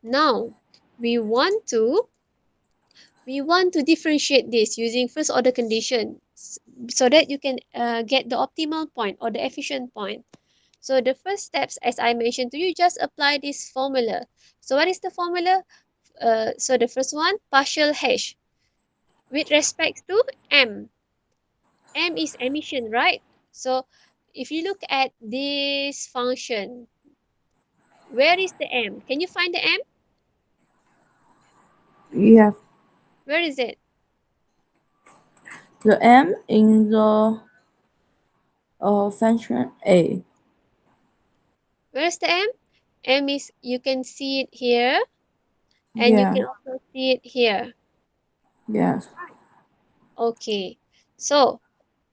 S1: Now we want to differentiate this using first order condition so that you can get the optimal point or the efficient point. So the first steps, as I mentioned to you, just apply this formula. So what is the formula? So the first one, partial h with respect to m. M is emission, right? So if you look at this function, where is the m? Can you find the m?
S2: Yes.
S1: Where is it?
S2: The M in the function A.
S1: Where's the M? M is, you can see it here, and you can
S2: Yeah.
S1: also see it here.
S2: Yes.
S1: Okay. So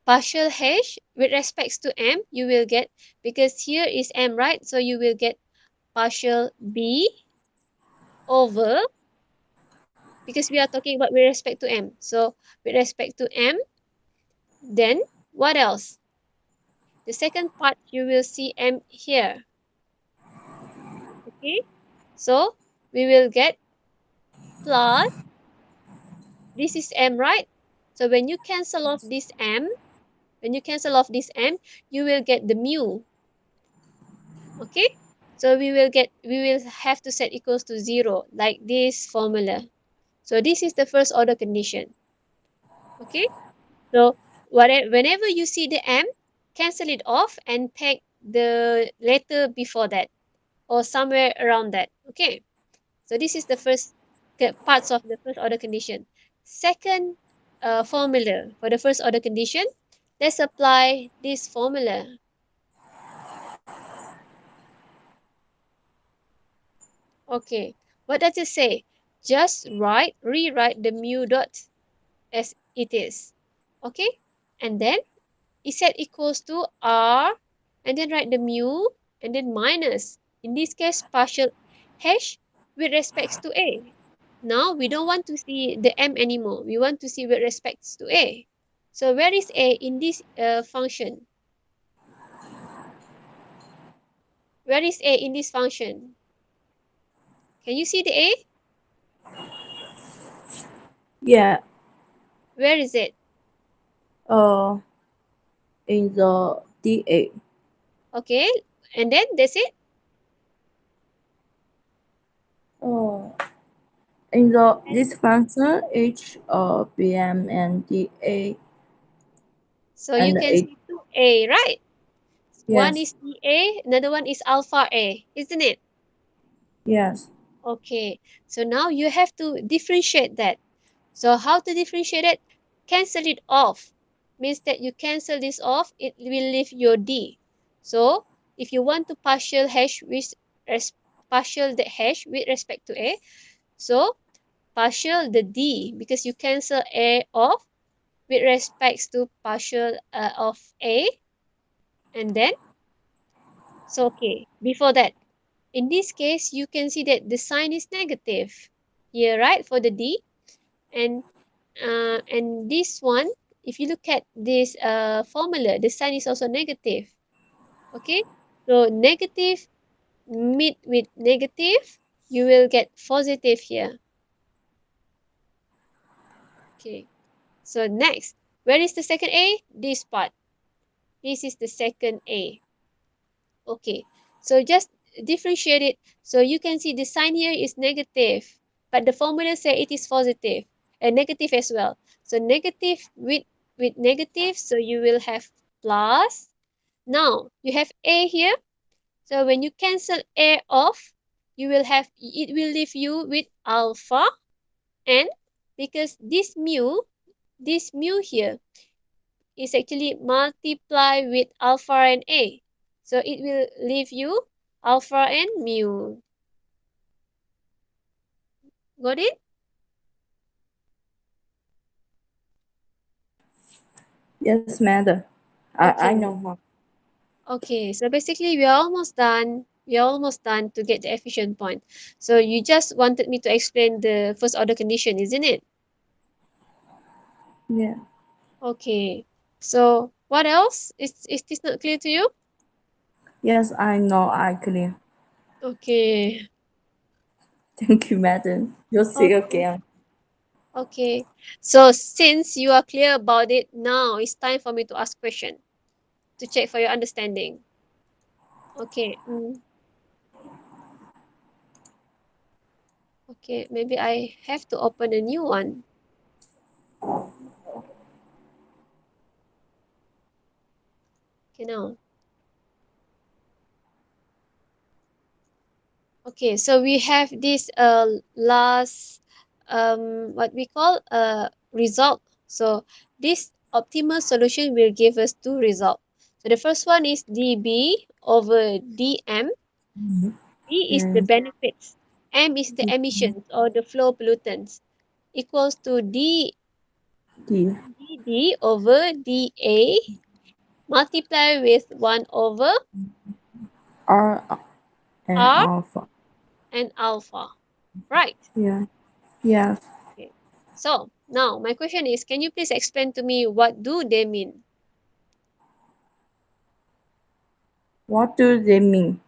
S1: partial hash with respects to M, you will get, because here is M, right? So you will get partial B over, because we are talking about with respect to M. So with respect to M, then what else? The second part, you will see M here. Okay. So we will get plus, this is M, right? So when you cancel off this M, when you cancel off this M, you will get the mu. Okay. So we will have to set equals to 0, like this formula. So this is the first order condition. Okay. So whenever you see the M, cancel it off and take the letter before that, or somewhere around that. Okay. So this is the first parts of the first order condition. Second formula for the first order condition, let's apply this formula. Okay, what does it say? Just rewrite the mu dot as it is. Okay, and then it set equals to r, and then write the mu, and then minus, in this case, partial hash with respects to a. Now we don't want to see the m anymore. We want to see with respects to a. So where is a in this function? Where is a in this function? Can you see the a?
S2: Yeah.
S1: Where is it?
S2: Uh, in the DA.
S1: Okay, and then that's it.
S2: Uh, in the this function, H BM and DA
S1: So you
S2: and
S1: can
S2: H.
S1: see two a, right? One
S2: Yes.
S1: is a, another one is alpha a, isn't it?
S2: Yes.
S1: Okay, so now you have to differentiate that. So how to differentiate it? Cancel it off. Means that you cancel this off, it will leave your D. So if you want to res partial the hash with respect to A, so partial the D, because you cancel A off with respects to partial of A, and then, so okay, before that, in this case, you can see that the sign is negative here, right, for the D, and this one, if you look at this formula, the sign is also negative. Okay, so negative meet with negative, you will get positive here. Okay, so next, where is the second a? This part, this is the second a. Okay, so just differentiate it. So you can see the sign here is negative, but the formula say it is positive and negative as well. So negative with negative, so you will have plus. Now you have a here. So when you cancel a off, you will have, it will leave you with alpha, and because this mu here is actually multiply with alpha and a. So it will leave you alpha and mu. Got it?
S2: Yes, madam. I
S1: Okay.
S2: know how.
S1: Okay. So basically we are almost done. We are almost done to get the efficient point. So you just wanted me to explain the first order condition, isn't it?
S2: Yeah.
S1: Okay. So what else? Is this not clear to you?
S2: Yes, I know. I clear.
S1: Okay.
S2: Thank you, madam. You'll see
S1: Okay.
S2: again.
S1: Okay. So since you are clear about it, now it's time for me to ask question to check for your understanding. Okay. Okay. Maybe I have to open a new one. Okay, now. Okay. So we have this last. what we call a result. So this optimal solution will give us two results. So the first one is dB over dm.
S2: Mhm.
S1: D is the
S2: Yes.
S1: benefits, m is the emissions or the flow pollutants, equals to
S2: D
S1: dD over dA multiply with 1 over
S2: R and
S1: R
S2: alpha.
S1: and alpha. Right.
S2: Yeah. Yes.
S1: Okay. So now my question is, can you please explain to me what do they mean?
S2: What do they mean?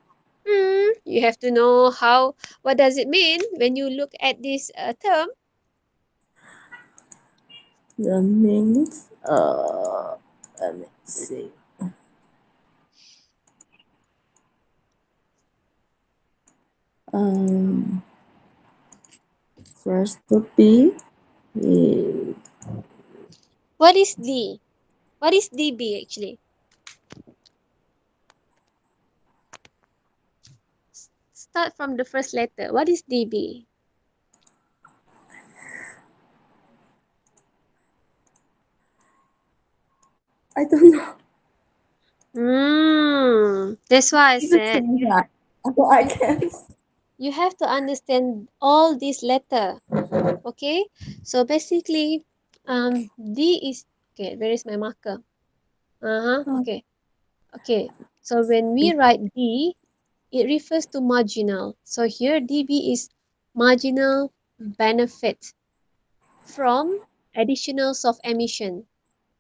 S1: You have to know what does it mean when you look at this term.
S2: The means let me see. Um First would be the
S1: What is D? What is dB actually? Start from the first letter. What is dB?
S2: I don't know.
S1: That's why I
S2: You could
S1: said
S2: say that. So I
S1: you
S2: can.
S1: you have to understand all these letter. Okay, so basically, D is okay. Where is my marker? Okay, okay. So when we write D, it refers to marginal. So here dB is marginal benefit from additionals of emission.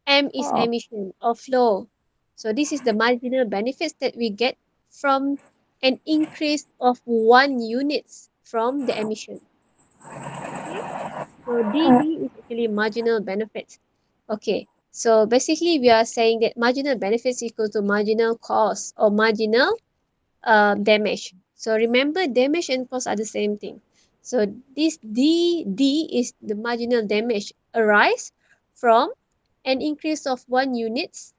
S1: M is
S2: Oh,
S1: emission or flow. So this is the marginal benefits that we get from an increase of 1 units from the emission. Okay, so dB is actually marginal benefits. Okay, so basically we are saying that marginal benefits equal to marginal cost or marginal damage. So remember, damage and cost are the same thing. So this D is the marginal damage arise from an increase of 1 units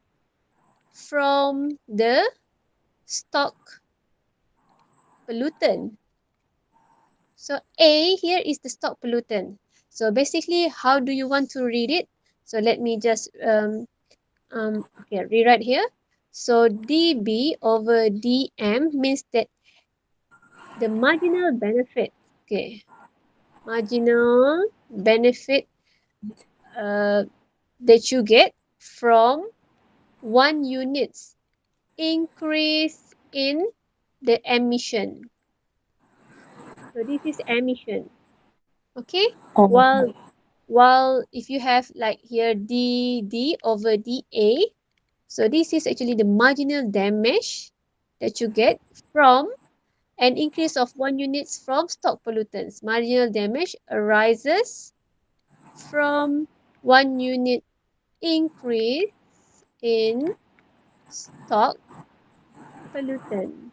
S1: from the stock pollutant. So A here is the stock pollutant. So basically, how do you want to read it? So let me just okay, rewrite here. So dB over dm means that the marginal benefit, okay, marginal benefit uh, that you get from 1 units increase in the emission. So this is emission. Okay.
S2: oh,
S1: While if you have like here d over dA, so this is actually the marginal damage that you get from an increase of 1 units from stock pollutants. Marginal damage arises from 1 unit increase in stock pollutant.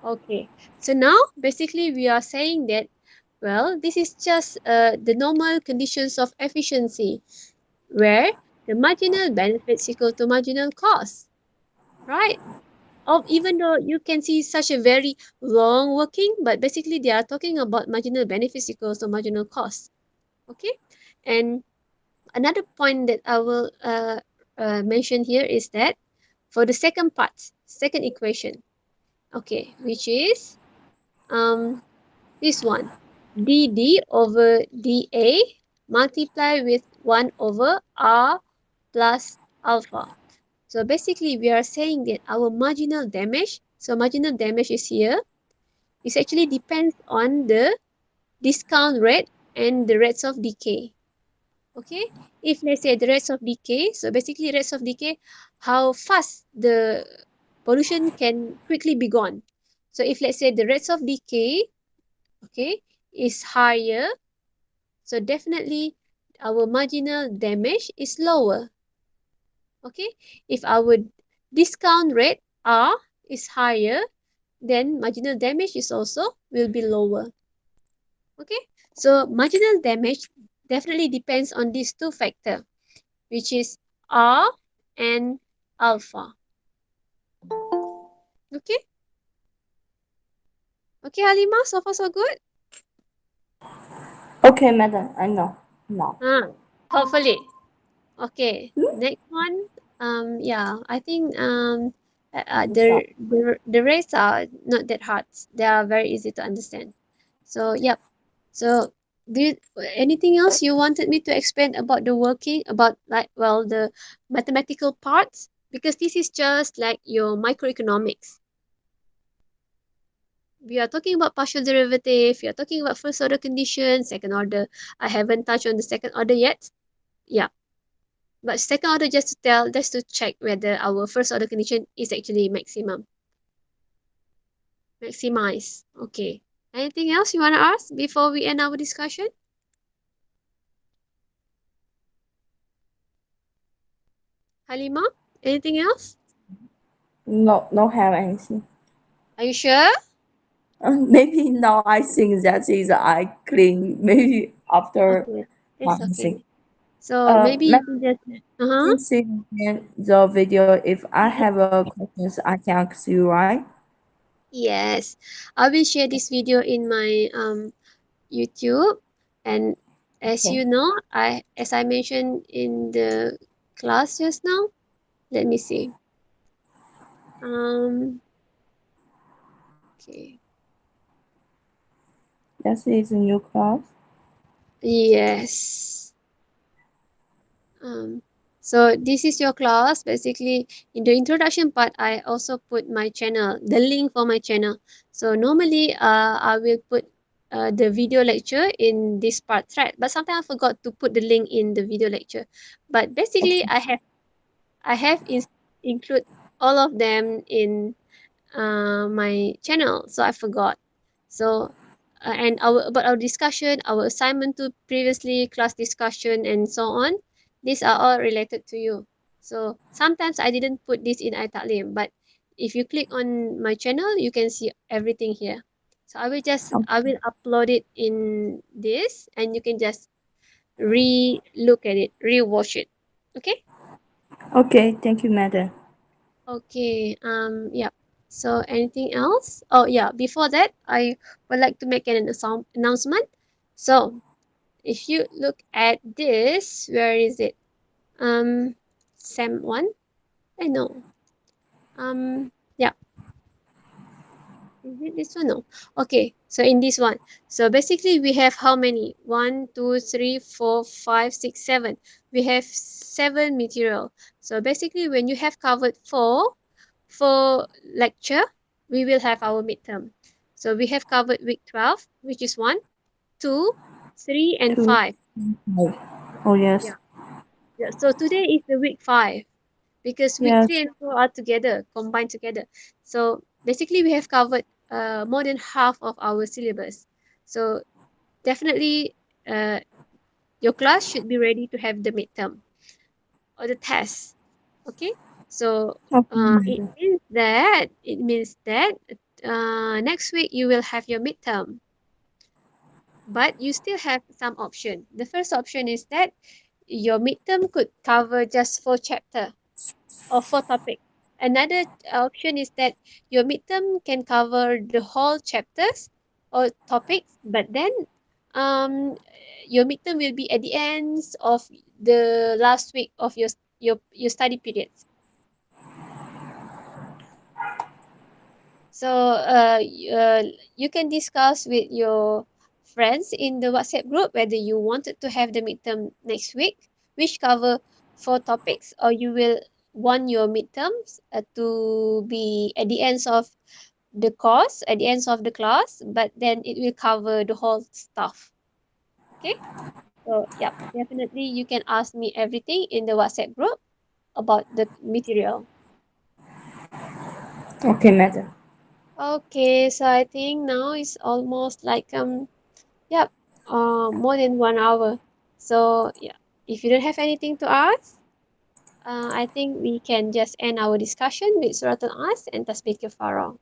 S1: Okay, so now basically we are saying that, well, this is just the normal conditions of efficiency where the marginal benefits equal to marginal cost, right? Of even though you can see such a very long working, but basically they are talking about marginal benefits equals to marginal cost. Okay, and another point that I will mention here is that for the second part, second equation, okay, which is um this one, dd over dA multiply with 1 over r plus alpha. So basically we are saying that our marginal damage, so marginal damage is here, is actually depends on the discount rate and the rates of decay. Okay, if let's say the rates of decay, so basically rates of decay, how fast the pollution can quickly be gone. So if let's say the rates of decay, okay, is higher, so definitely our marginal damage is lower. Okay, if our discount rate R is higher, then marginal damage is also will be lower. Okay, so marginal damage definitely depends on these two factors, which is R and alpha. Okay, okay, Halima, so far so good.
S2: Okay, madam, I know now.
S1: Ah, hopefully. Okay, next one. Yeah, I think
S2: What's up?
S1: the rates are not that hard. They are very easy to understand. So yep. So do you, anything else you wanted me to explain about the working about like well the mathematical parts? Because this is just like your microeconomics. We are talking about partial derivative. We are talking about first order condition, second order. I haven't touched on the second order yet. Yeah. But second order just to check whether our first order condition is actually maximize. Okay. Anything else you want to ask before we end our discussion? Halima, anything else?
S2: No, no have anything.
S1: Are you sure?
S2: Maybe now I think that is I clean. Maybe after
S1: Okay, it's
S2: practicing.
S1: okay. So maybe you
S2: Madam,
S1: can just, uh-huh.
S2: since you can the video, if I have a questions, I can ask you, right?
S1: Yes, I will share this video in my YouTube, and as
S2: Okay.
S1: you know, as I mentioned in the class just now, let me see. Um, okay.
S2: That is a new class.
S1: Yes. Um, so this is your class. Basically, in the introduction part, I also put my channel, the link for my channel. So normally, I will put the video lecture in this part thread, but sometimes I forgot to put the link in the video lecture. But basically,
S2: Okay.
S1: I have include all of them in my channel, so I forgot. So and our about our discussion, our assignment to previously class discussion and so on, these are all related to you. So sometimes I didn't put this in iTalim, but if you click on my channel, you can see everything here. So I will upload it in this, and you can just re-look at it, re-watch it. Okay.
S2: Okay. Thank you, madam.
S1: Okay, yeah. So anything else? Oh, yeah, before that, I would like to make an announcement. So if you look at this, where is it? Um, Sem 1? I know. Yeah, is it this one? No. Okay, so in this one. So basically, we have how many? One, 2, 3, 4, 5, 6, 7. We have 7 material. So basically, when you have covered 4, for lecture, we will have our midterm. So we have covered week 12, which is 1, 2, 3, and
S2: Two.
S1: 5.
S2: Oh, oh yes.
S1: Yeah. Yeah. So today is the week 5 because week
S2: Yes.
S1: 3 and 4 are together, combined together. So basically, we have covered more than half of our syllabus. So definitely, uh, your class should be ready to have the midterm or the test. Okay, so
S2: Okay,
S1: it
S2: madam.
S1: means that next week you will have your midterm, but you still have some option. The first option is that your midterm could cover just 4 chapter or 4 topics. Another option is that your midterm can cover the whole chapters or topics, but then um your midterm will be at the ends of the last week of your study period. So you can discuss with your friends in the WhatsApp group whether you wanted to have the midterm next week, which cover 4 topics, or you will want your midterms to be at the ends of the course, at the ends of the class, but then it will cover the whole stuff. Okay? So, yeah, definitely you can ask me everything in the WhatsApp group about the material.
S2: Okay, madam.
S1: Okay, so I think now it's almost like yep, more than 1 hour. So yeah, if you don't have anything to ask, I think we can just end our discussion with Surat al-As and Tasbih Kafarah.